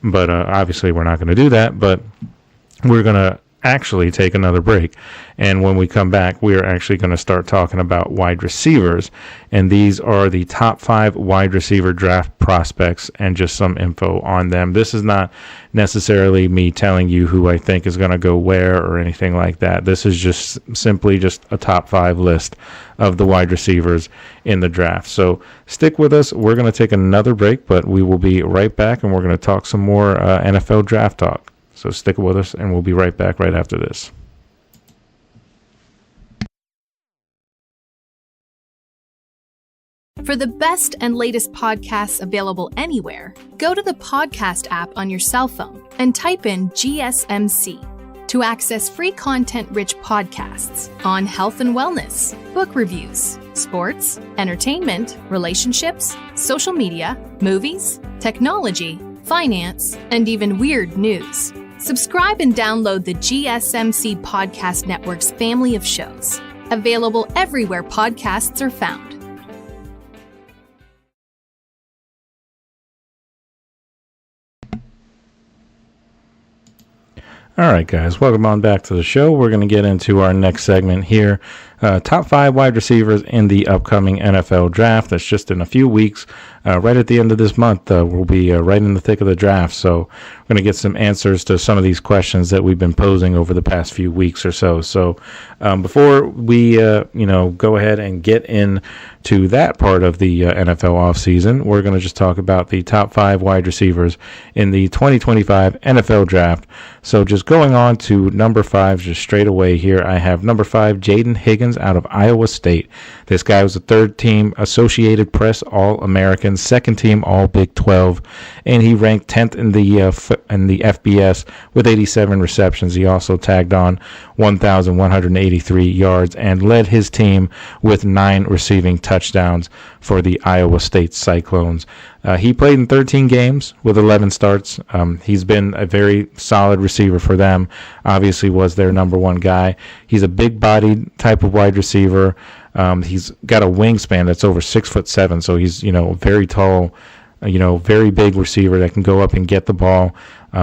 But obviously we're not going to do that, but we're going to actually take another break. And when we come back, we are actually going to start talking about wide receivers. And these are the top 5 wide receiver draft prospects and just some info on them. This is not necessarily me telling you who I think is going to go where or anything like that. This is just simply just a top 5 list of the wide receivers in the draft. So stick with us. We're going to take another break, but we will be right back, and we're going to talk some more NFL draft talk. So stick with us, and we'll be right back right after this. For the best and latest podcasts available anywhere, go to the podcast app on your cell phone and type in GSMC to access free content-rich podcasts on health and wellness, book reviews, sports, entertainment, relationships, social media, movies, technology, finance, and even weird news. Subscribe and download the GSMC Podcast Network's family of shows, available everywhere podcasts are found. All right, guys, welcome on back to the show. We're going to get into our next segment here. Top 5 wide receivers in the upcoming NFL draft. That's just in a few weeks. Right at the end of this month, we'll be right in the thick of the draft. So we're going to get some answers to some of these questions that we've been posing over the past few weeks or so. So before we, go ahead and get into that part of the NFL offseason, we're going to just talk about the top 5 wide receivers in the 2025 NFL draft. So just going on to number 5, just straight away here, I have number 5, Jaden Higgins out of Iowa State. This guy was a third-team Associated Press All-American, second-team All-Big 12, and he ranked 10th in the FBS with 87 receptions. He also tagged on 1,183 yards and led his team with 9 receiving touchdowns for the Iowa State Cyclones. He played in 13 games with 11 starts. He's been a very solid receiver for them. Obviously was their number one guy. He's a big-bodied type of wide receiver. He's got a wingspan that's over 6'7", so he's, very tall, very big receiver that can go up and get the ball.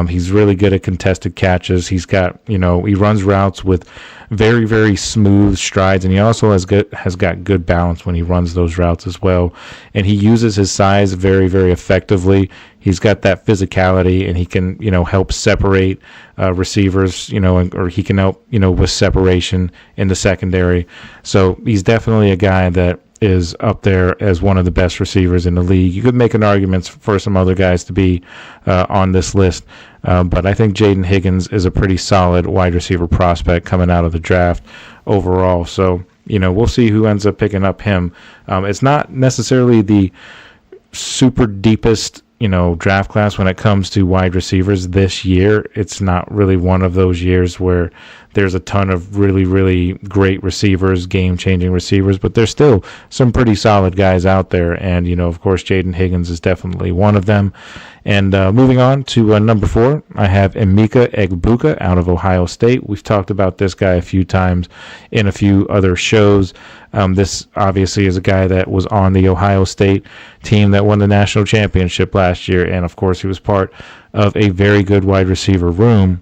He's really good at contested catches. He's got, he runs routes with very, very smooth strides, and he also has got good balance when he runs those routes as well. And he uses his size very, very effectively. He's got that physicality, and he can, help separate receivers, or he can help, with separation in the secondary. So he's definitely a guy that is up there as one of the best receivers in the league. You could make an argument for some other guys to be on this list, but I think Jaden Higgins is a pretty solid wide receiver prospect coming out of the draft overall. So, we'll see who ends up picking up him. It's not necessarily the super deepest, draft class when it comes to wide receivers this year. It's not really one of those years where there's a ton of really, really great receivers, game-changing receivers, but there's still some pretty solid guys out there. And, of course, Jaden Higgins is definitely one of them. And moving on to number 4, I have Emeka Egbuka out of Ohio State. We've talked about this guy a few times in a few other shows. This obviously is a guy that was on the Ohio State team that won the national championship last year. And, of course, he was part of a very good wide receiver room,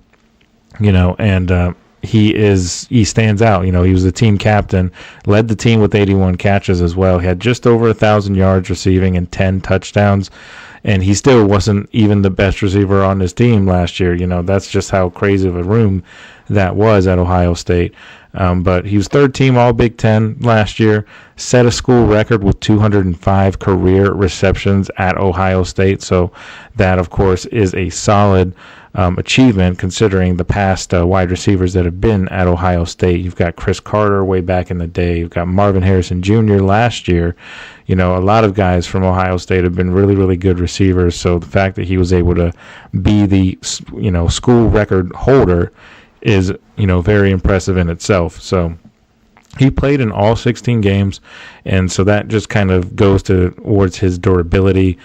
and he stands out. He was the team captain, led the team with 81 catches as well. He had just over 1,000 yards receiving and 10 touchdowns. And he still wasn't even the best receiver on his team last year. That's just how crazy of a room that was at Ohio State. But he was third team All Big Ten last year, set a school record with 205 career receptions at Ohio State. So that, of course, is a solid achievement considering the past wide receivers that have been at Ohio State. You've got Chris Carter way back in the day. You've got Marvin Harrison Jr. last year. A lot of guys from Ohio State have been really, really good receivers. So the fact that he was able to be the, school record holder is, very impressive in itself. So he played in all 16 games, and so that just kind of goes towards his durability.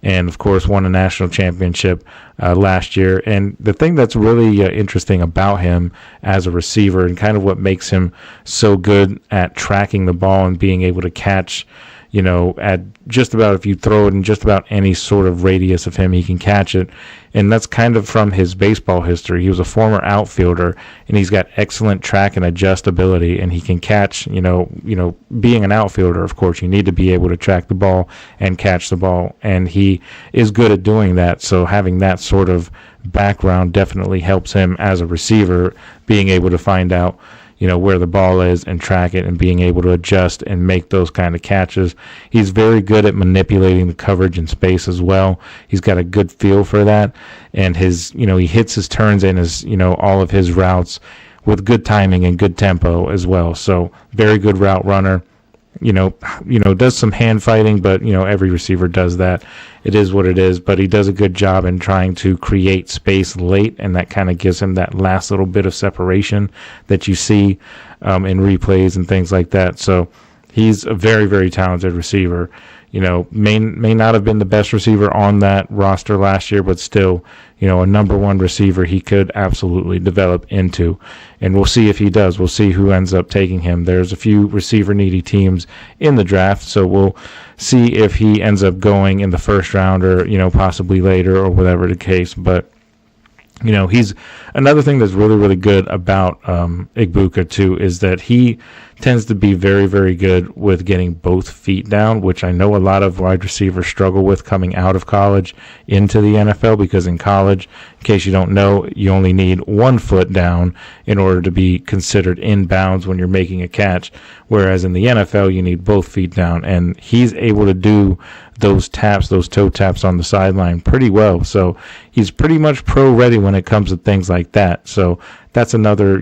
And, of course, won a national championship last year. And the thing that's really interesting about him as a receiver and kind of what makes him so good at tracking the ball and being able to catch, at just about, if you throw it in just about any sort of radius of him, he can catch it. And that's kind of from his baseball history. He was a former outfielder, and he's got excellent track and adjustability, and he can catch, being an outfielder, of course, you need to be able to track the ball and catch the ball, and he is good at doing that. So having that sort of background definitely helps him as a receiver, being able to find out where the ball is and track it and being able to adjust and make those kind of catches. He's very good at manipulating the coverage in space as well. He's got a good feel for that. And his, he hits his turns and his, all of his routes with good timing and good tempo as well. So very good route runner. Does some hand fighting, but, every receiver does that. It is what it is, but he does a good job in trying to create space late, and that kind of gives him that last little bit of separation that you see in replays and things like that. So he's a very, very talented receiver. May not have been the best receiver on that roster last year, but still, a number one receiver he could absolutely develop into. And we'll see if he does. We'll see who ends up taking him. There's a few receiver-needy teams in the draft, so we'll see if he ends up going in the first round or, possibly later or whatever the case. But he's another thing that's really, really good about Egbuka too is that he tends to be very, very good with getting both feet down, which I know a lot of wide receivers struggle with coming out of college into the NFL, because in college, in case you don't know, you only need 1 foot down in order to be considered in bounds when you're making a catch, whereas in the NFL, you need both feet down, and he's able to do those taps, those toe taps on the sideline pretty well. So he's pretty much pro ready when it comes to things like that. So that's another,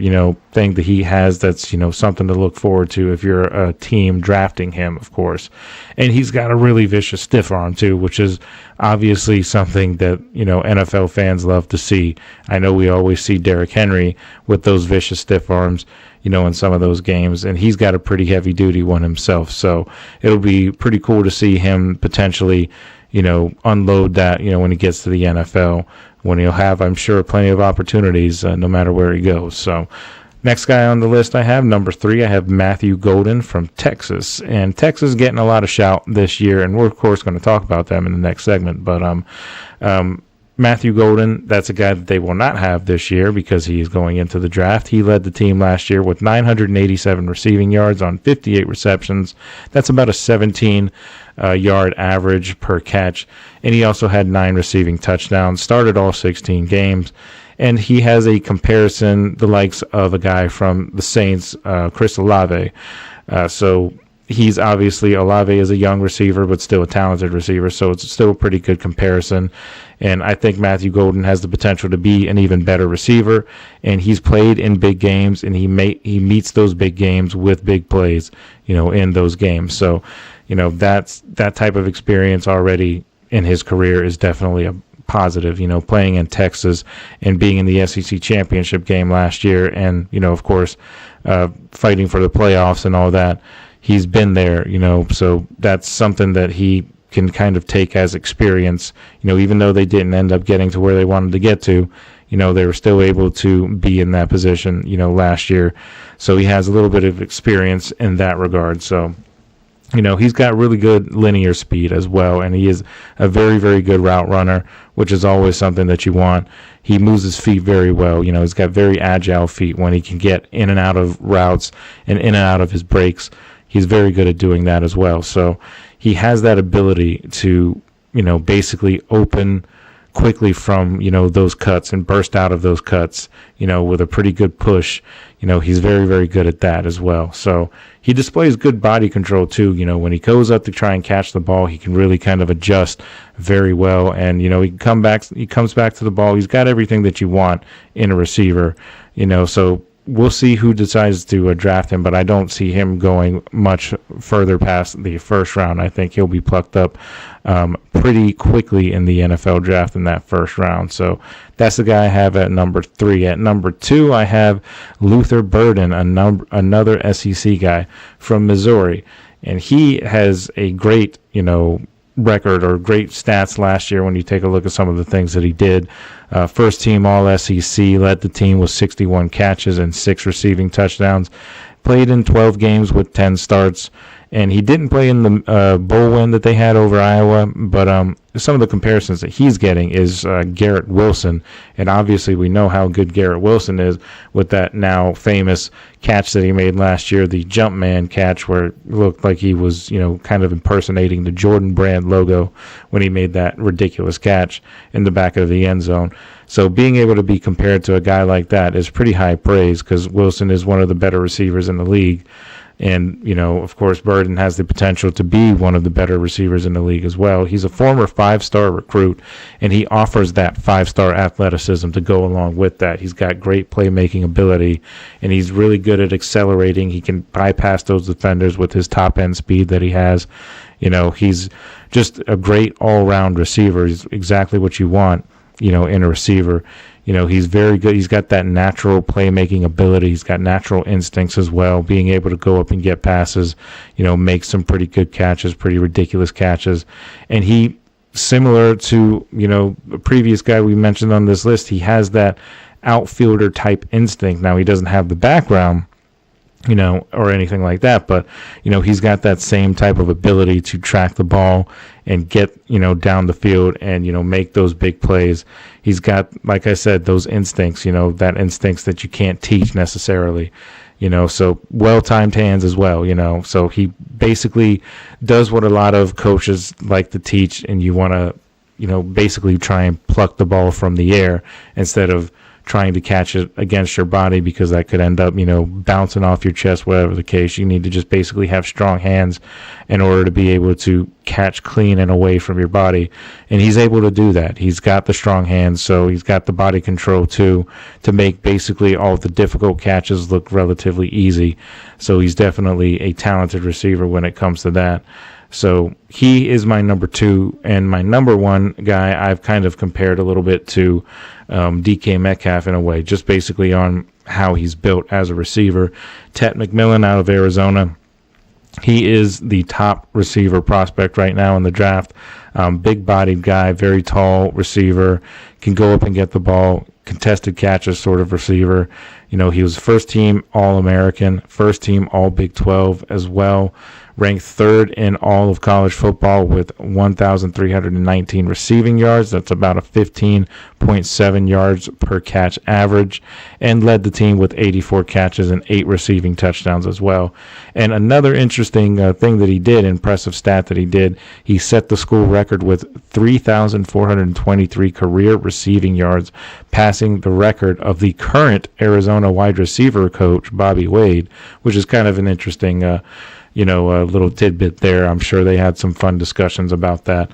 thing that he has that's, something to look forward to if you're a team drafting him, of course. And he's got a really vicious stiff arm too, which is obviously something that, NFL fans love to see. I know we always see Derrick Henry with those vicious stiff arms, in some of those games, and he's got a pretty heavy duty one himself. So it'll be pretty cool to see him potentially, unload that, when he gets to the NFL, when he'll have, I'm sure, plenty of opportunities no matter where he goes. So next guy on the list I have, number 3, I have Matthew Golden from Texas. And Texas is getting a lot of shout this year, and we're, of course, going to talk about them in the next segment. But Matthew Golden, that's a guy that they will not have this year because he is going into the draft. He led the team last year with 987 receiving yards on 58 receptions. That's about a 17-yard average per catch. And he also had 9 receiving touchdowns, started all 16 games. And he has a comparison, the likes of a guy from the Saints, Chris Olave. So he's obviously, Olave is a young receiver, but still a talented receiver. So it's still a pretty good comparison. And I think Matthew Golden has the potential to be an even better receiver. And he's played in big games, and he meets those big games with big plays, in those games. So, that type of experience already in his career is definitely a positive, playing in Texas and being in the SEC championship game last year. And, of course, fighting for the playoffs and all that. He's been there, so that's something that he can kind of take as experience, even though they didn't end up getting to where they wanted to get to, they were still able to be in that position, last year. So he has a little bit of experience in that regard. So, he's got really good linear speed as well, and he is a very, very good route runner, which is always something that you want. He moves his feet very well. He's got very agile feet when he can get in and out of routes and in and out of his breaks. He's very good at doing that as well. So he has that ability to, basically open quickly from, those cuts and burst out of those cuts, with a pretty good push. He's very, very good at that as well. So he displays good body control too. When he goes up to try and catch the ball, he can really kind of adjust very well. And, he comes back to the ball. He's got everything that you want in a receiver, so we'll see who decides to draft him, but I don't see him going much further past the first round. I think he'll be plucked up pretty quickly in the NFL draft in that first round. So that's the guy I have at number 3. At number 2, I have Luther Burden, another SEC guy from Missouri. And he has a great, record or great stats last year when you take a look at some of the things that he did. First team All-SEC, led the team with 61 catches and 6 receiving touchdowns. Played in 12 games with 10 starts. And he didn't play in the bowl win that they had over Iowa, but some of the comparisons that he's getting is Garrett Wilson. And obviously we know how good Garrett Wilson is with that now famous catch that he made last year, the Jumpman catch, where it looked like he was, kind of impersonating the Jordan brand logo when he made that ridiculous catch in the back of the end zone. So being able to be compared to a guy like that is pretty high praise because Wilson is one of the better receivers in the league. And, of course, Burden has the potential to be one of the better receivers in the league as well. He's a former 5-star recruit, and he offers that 5-star athleticism to go along with that. He's got great playmaking ability, and he's really good at accelerating. He can bypass those defenders with his top-end speed that he has. He's just a great all-around receiver. He's exactly what you want, in a receiver. He's very good. He's got that natural playmaking ability. He's got natural instincts as well, being able to go up and get passes, make some pretty good catches, pretty ridiculous catches. And he, similar to, the previous guy we mentioned on this list, he has that outfielder type instinct. Now, he doesn't have the background, or anything like that, but, he's got that same type of ability to track the ball and get, down the field and, make those big plays. He's got, like I said, those instincts, that instincts that you can't teach necessarily, so well-timed hands as well, so he basically does what a lot of coaches like to teach, and you want to, basically try and pluck the ball from the air instead of trying to catch it against your body, because that could end up, bouncing off your chest, whatever the case. You need to just basically have strong hands in order to be able to catch clean and away from your body. And he's able to do that. He's got the strong hands, so he's got the body control too, to make basically all of the difficult catches look relatively easy. So he's definitely a talented receiver when it comes to that. So he is my number 2, and my number 1 guy I've kind of compared a little bit to DK Metcalf in a way, just basically on how he's built as a receiver. Tet McMillan out of Arizona. He is the top receiver prospect right now in the draft. Big-bodied guy, very tall receiver, can go up and get the ball, contested catches sort of receiver. He was first-team All-American, first-team All-Big 12 as well. Ranked 3rd in all of college football with 1,319 receiving yards. That's about a 15.7 yards per catch average, and led the team with 84 catches and 8 receiving touchdowns as well. And another interesting thing that he did, impressive stat that he did, he set the school record with 3,423 career receiving yards, passing the record of the current Arizona wide receiver coach, Bobby Wade, which is kind of an interesting a little tidbit there. I'm sure they had some fun discussions about that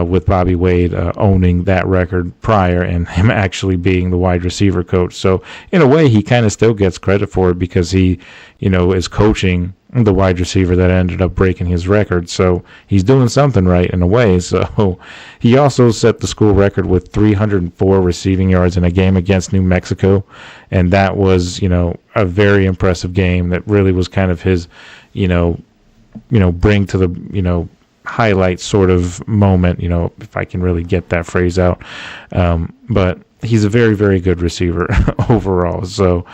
with Bobby Wade owning that record prior, and him actually being the wide receiver coach. So in a way, he kind of still gets credit for it, because he, is coaching the wide receiver that ended up breaking his record. So he's doing something right in a way. So he also set the school record with 304 receiving yards in a game against New Mexico. And that was, a very impressive game that really was kind of his, bring to the, highlight sort of moment, if I can really get that phrase out. But he's a very, very good receiver overall. So,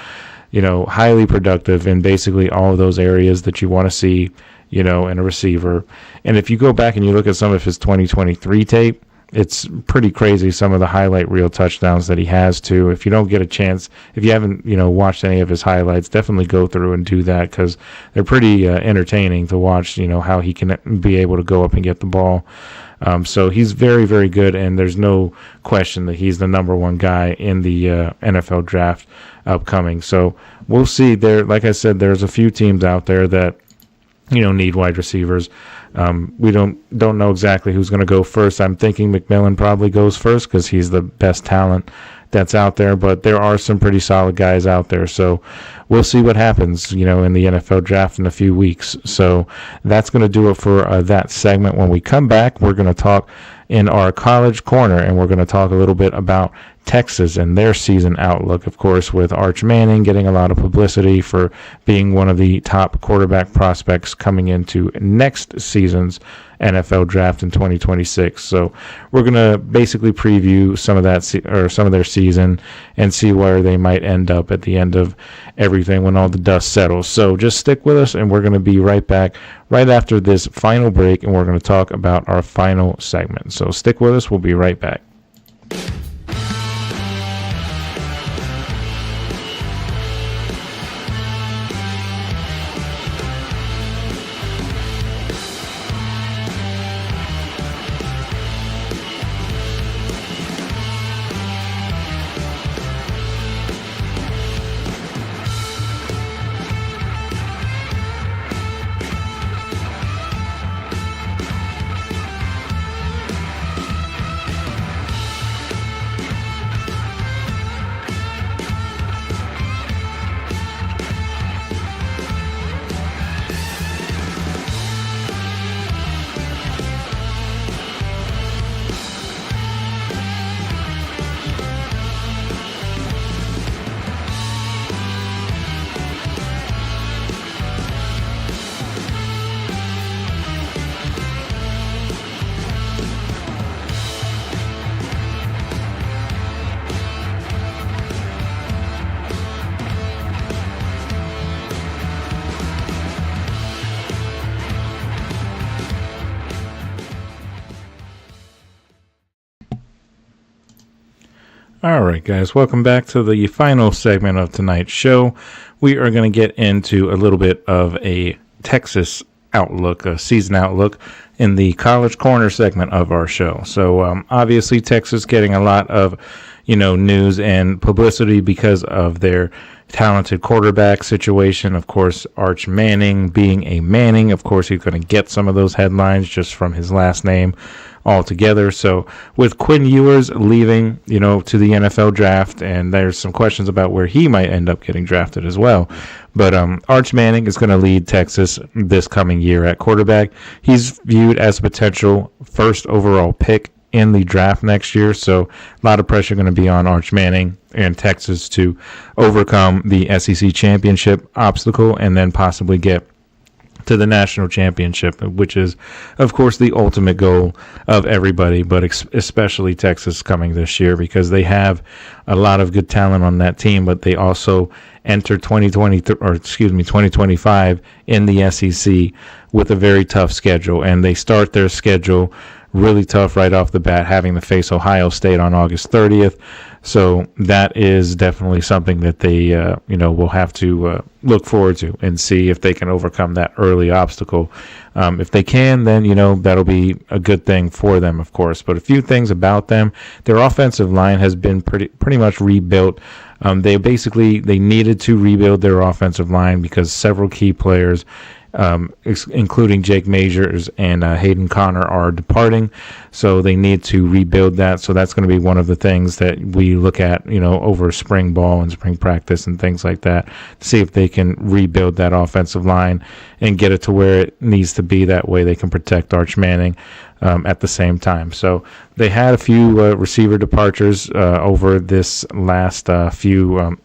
highly productive in basically all of those areas that you want to see, in a receiver. And if you go back and you look at some of his 2023 tape, it's pretty crazy, some of the highlight reel touchdowns that he has too. If you don't get a chance, if you haven't, watched any of his highlights, definitely go through and do that, because they're pretty entertaining to watch, how he can be able to go up and get the ball. So he's very, very good, and there's no question that he's the number 1 guy in the NFL draft upcoming. So we'll see. There, like I said, there's a few teams out there that need wide receivers. We don't know exactly who's going to go first. I'm thinking McMillan probably goes first, because he's the best talent that's out there, but there are some pretty solid guys out there. So we'll see what happens, in the NFL draft in a few weeks. So that's going to do it for that segment. When we come back, we're going to talk in our college corner, and we're going to talk a little bit about Texas and their season outlook, of course, with Arch Manning getting a lot of publicity for being one of the top quarterback prospects coming into next season's NFL draft in 2026. So we're going to basically preview some of that some of their season and see where they might end up at the end of everything when all the dust settles. So just stick with us, and we're going to be right back right after this final break, and we're going to talk about our final segment. So stick with us. We'll be right back. All right, guys, welcome back to the final segment of tonight's show. We are going to get into a little bit of a Texas outlook, a season outlook, in the College Corner segment of our show. So obviously Texas getting a lot of, news and publicity because of their talented quarterback situation. Of course, Arch Manning being a Manning, of course, he's going to get some of those headlines just from his last name altogether. So with Quinn Ewers leaving, to the NFL draft, and there's some questions about where he might end up getting drafted as well. But Arch Manning is going to lead Texas this coming year at quarterback. He's viewed as a potential first overall pick in the draft next year, so a lot of pressure going to be on Arch Manning and Texas to overcome the SEC championship obstacle and then possibly get to the national championship, which is, of course, the ultimate goal of everybody, but especially Texas coming this year, because they have a lot of good talent on that team, but they also enter 2025 in the SEC with a very tough schedule, and they start their schedule really tough right off the bat, having to face Ohio State on August 30th. So that is definitely something that they, will have to look forward to and see if they can overcome that early obstacle. If they can, then, that'll be a good thing for them, of course. But a few things about them: their offensive line has been pretty much rebuilt. They needed to rebuild their offensive line because several key players, including Jake Majors and Hayden Connor, are departing, so they need to rebuild that. So that's going to be one of the things that we look at, over spring ball and spring practice and things like that, to see if they can rebuild that offensive line and get it to where it needs to be. That way they can protect Arch Manning at the same time. So they had a few receiver departures over this last few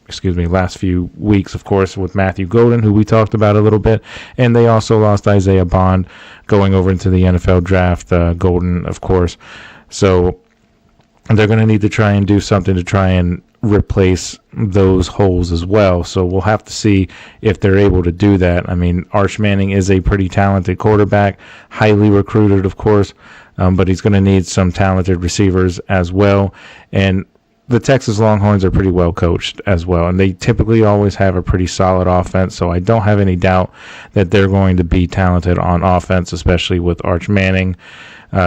weeks, of course, with Matthew Golden, who we talked about a little bit, and they also lost Isaiah Bond going over into the NFL draft. Golden, of course. So they're going to need to try and do something to try and replace those holes as well. So we'll have to see if they're able to do that. I mean, Arch Manning is a pretty talented quarterback, highly recruited, of course, but he's going to need some talented receivers as well. And the Texas Longhorns are pretty well coached as well, and they typically always have a pretty solid offense, so I don't have any doubt that they're going to be talented on offense, especially with Arch Manning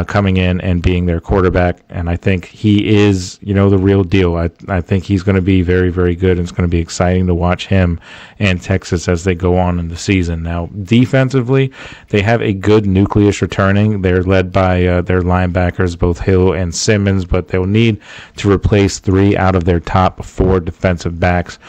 coming in and being their quarterback. And I think he is, the real deal. I think he's going to be very, very good, and it's going to be exciting to watch him and Texas as they go on in the season. Now, defensively, they have a good nucleus returning. They're led by their linebackers, both Hill and Simmons, but they'll need to replace 3 out of their top 4 defensive backs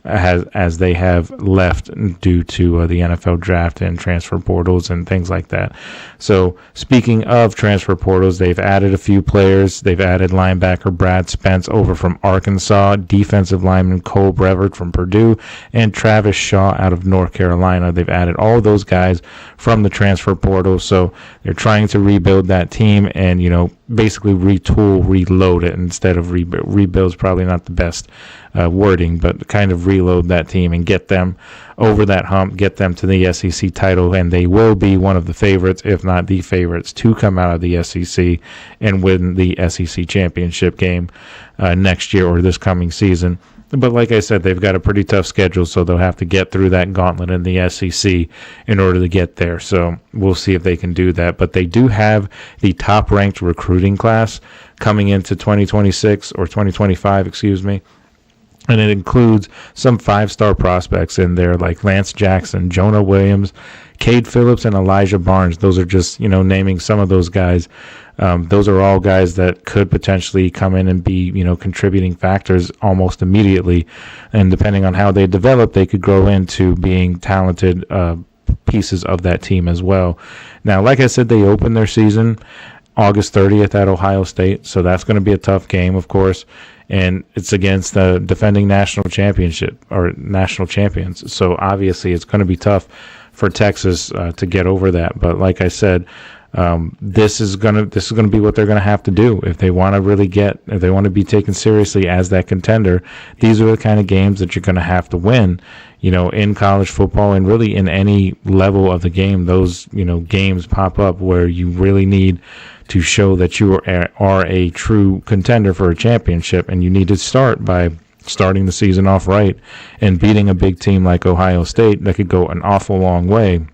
as they have left due to the NFL draft and transfer portals and things like that. So speaking of transfer portals, they've added a few players. They've added linebacker Brad Spence over from Arkansas, defensive lineman Cole Brevard from Purdue, and Travis Shaw out of North Carolina. They've added all of those guys from the transfer portal. So they're trying to rebuild that team and, basically retool, reload it instead of rebuild's probably not the best wording, but kind of reload that team and get them over that hump, get them to the SEC title, and they will be one of the favorites, if not the favorites, to come out of the SEC and win the SEC championship game next year or this coming season. But like I said, they've got a pretty tough schedule, so they'll have to get through that gauntlet in the SEC in order to get there. So we'll see if they can do that. But they do have the top-ranked recruiting class coming into 2026 or 2025, excuse me. And it includes some 5-star prospects in there like Lance Jackson, Jonah Williams, Cade Phillips, and Elijah Barnes. Those are just, naming some of those guys. Those are all guys that could potentially come in and be, contributing factors almost immediately. And depending on how they develop, they could grow into being talented pieces of that team as well. Now, like I said, they opened their season August 30th at Ohio State. So that's going to be a tough game, of course. And it's against the defending national championship or national champions. So obviously it's going to be tough for Texas to get over that. But like I said, this is going to be what they're going to have to do if they want to be taken seriously as that contender. These are the kind of games that you're going to have to win, in college football and really in any level of the game. Those, games pop up where you really need to show that you are a true contender for a championship, and you need to start by starting the season off right and beating a big team like Ohio State that could go an awful long way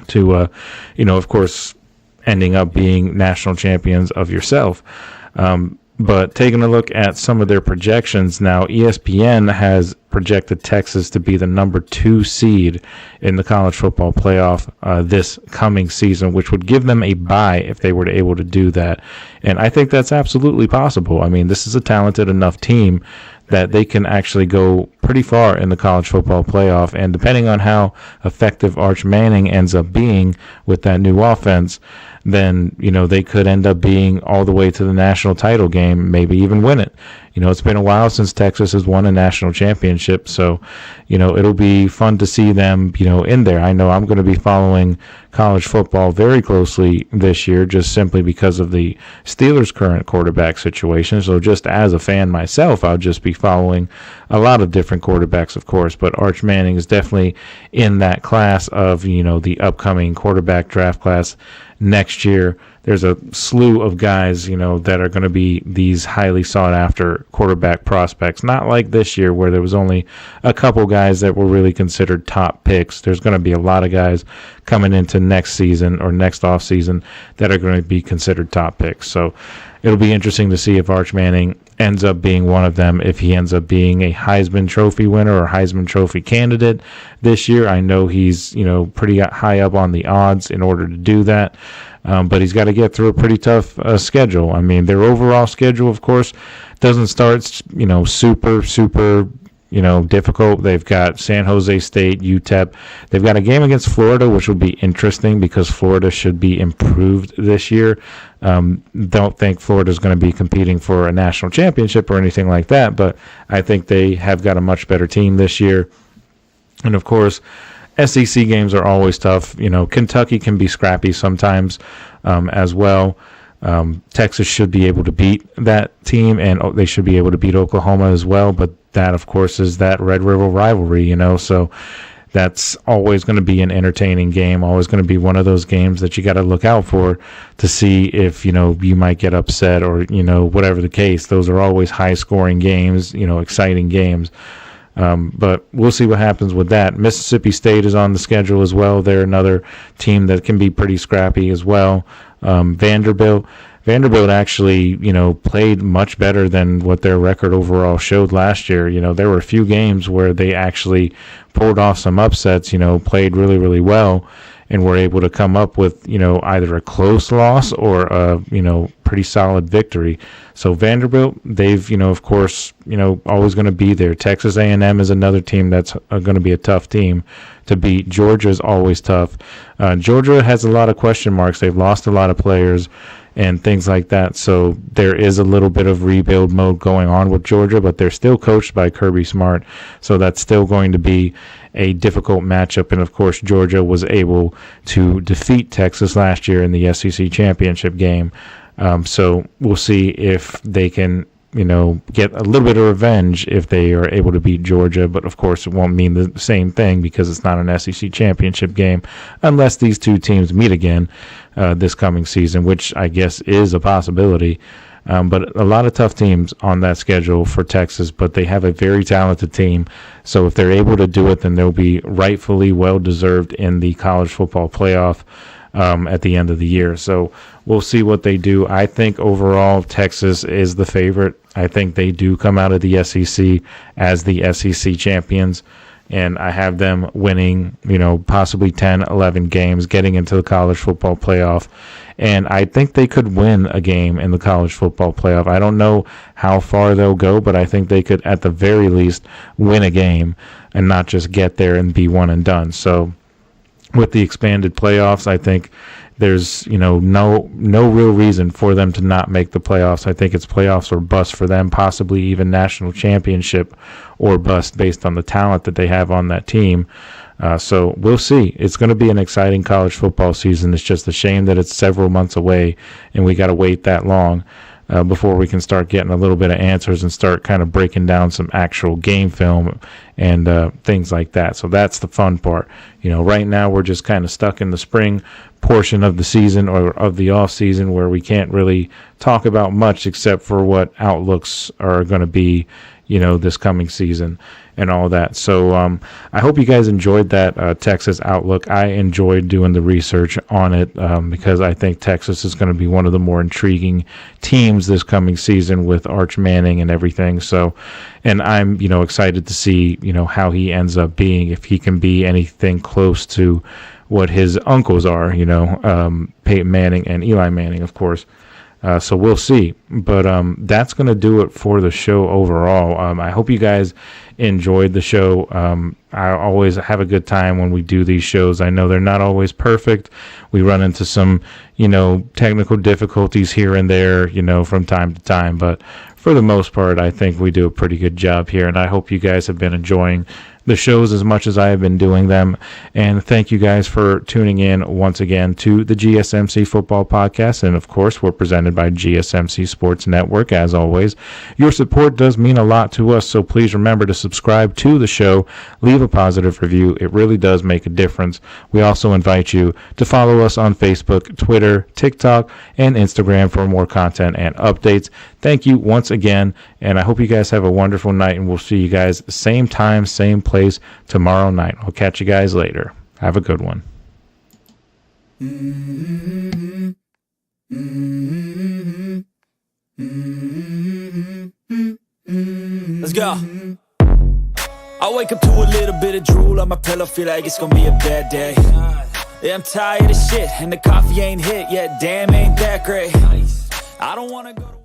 to, of course, ending up being national champions of yourself. But taking a look at some of their projections now, ESPN has projected Texas to be the number 2 seed in the college football playoff this coming season, which would give them a bye if they were to able to do that. And I think that's absolutely possible. I mean, this is a talented enough team that they can actually go pretty far in the college football playoff. And depending on how effective Arch Manning ends up being with that new offense, then, they could end up being all the way to the national title game, maybe even win it. It's been a while since Texas has won a national championship, so, it'll be fun to see them, in there. I know I'm going to be following college football very closely this year, just simply because of the Steelers' current quarterback situation. So just as a fan myself, I'll just be following a lot of different quarterbacks, of course, but Arch Manning is definitely in that class of, the upcoming quarterback draft class next year. There's a slew of guys, that are going to be these highly sought after quarterback prospects. Not like this year where there was only a couple guys that were really considered top picks. There's going to be a lot of guys coming into next season or next off season that are going to be considered top picks. So it'll be interesting to see if Arch Manning ends up being one of them, if he ends up being a Heisman Trophy winner or Heisman Trophy candidate this year. I know he's, pretty high up on the odds in order to do that. But he's got to get through a pretty tough schedule. I mean, their overall schedule, of course, doesn't start, super, difficult. They've got San Jose State, UTEP. They've got a game against Florida, which will be interesting because Florida should be improved this year. Don't think Florida's going to be competing for a national championship or anything like that, but I think they have got a much better team this year. And, of course, SEC games are always tough. Kentucky can be scrappy sometimes as well. Texas should be able to beat that team, and they should be able to beat Oklahoma as well. But that, of course, is that Red River rivalry, so that's always going to be an entertaining game, always going to be one of those games that you got to look out for to see if, you might get upset or, whatever the case. Those are always high-scoring games, exciting games. But we'll see what happens with that. Mississippi State is on the schedule as well. They're another team that can be pretty scrappy as well. Vanderbilt actually, played much better than what their record overall showed last year. There were a few games where they actually pulled off some upsets, played really, really well, and were able to come up with, either a close loss or a, pretty solid victory. So Vanderbilt, they've, of course, always going to be there. Texas A&M is another team that's going to be a tough team to beat. Georgia's always tough. Georgia has a lot of question marks. They've lost a lot of players and things like that. So there is a little bit of rebuild mode going on with Georgia, but they're still coached by Kirby Smart. So that's still going to be a difficult matchup. And, of course, Georgia was able to defeat Texas last year in the SEC championship game. So we'll see if they can, get a little bit of revenge if they are able to beat Georgia. But, of course, it won't mean the same thing because it's not an SEC championship game unless these two teams meet again this coming season, which I guess is a possibility. But a lot of tough teams on that schedule for Texas, but they have a very talented team. So if they're able to do it, then they'll be rightfully well-deserved in the college football playoff at the end of the year. So we'll see what they do. I think overall Texas is the favorite. I think they do come out of the SEC as the SEC champions. And I have them winning, possibly 10, 11 games, getting into the college football playoff. And I think they could win a game in the college football playoff. I don't know how far they'll go, but I think they could, at the very least, win a game and not just get there and be one and done. So with the expanded playoffs, I think there's, no real reason for them to not make the playoffs. I think it's playoffs or bust for them, possibly even national championship or bust based on the talent that they have on that team. So we'll see. It's going to be an exciting college football season. It's just a shame that it's several months away and we got to wait that long before we can start getting a little bit of answers and start kind of breaking down some actual game film and things like that. So that's the fun part. Right now we're just kind of stuck in the spring portion of the season or of the off season where we can't really talk about much except for what outlooks are going to be, this coming season and all that. So I hope you guys enjoyed that Texas outlook. I enjoyed doing the research on it because I think Texas is going to be one of the more intriguing teams this coming season with Arch Manning and everything. So, and I'm, excited to see, how he ends up being, if he can be anything close to what his uncles are, Peyton Manning and Eli Manning, of course. So we'll see. But that's going to do it for the show overall. I hope you guys enjoyed the show. I always have a good time when we do these shows. I know they're not always perfect. We run into some, technical difficulties here and there, from time to time. But for the most part, I think we do a pretty good job here. And I hope you guys have been enjoying the shows as much as I have been doing them. And thank you guys for tuning in once again to the GSMC Football Podcast. And of course, we're presented by GSMC Sports Network. As always, your support does mean a lot to us. So please remember to subscribe to the show, leave a positive review. It really does make a difference. We also invite you to follow us on Facebook, Twitter, TikTok, and Instagram for more content and updates. Thank you once again. And I hope you guys have a wonderful night, and we'll see you guys same time, same place tomorrow night. I'll catch you guys later. Have a good one. Let's go. I wake up to a little bit of drool on my pillow, feel like it's gonna be a bad day. Yeah, I'm tired of shit, and the coffee ain't hit yet. Damn, ain't that great. I don't wanna go to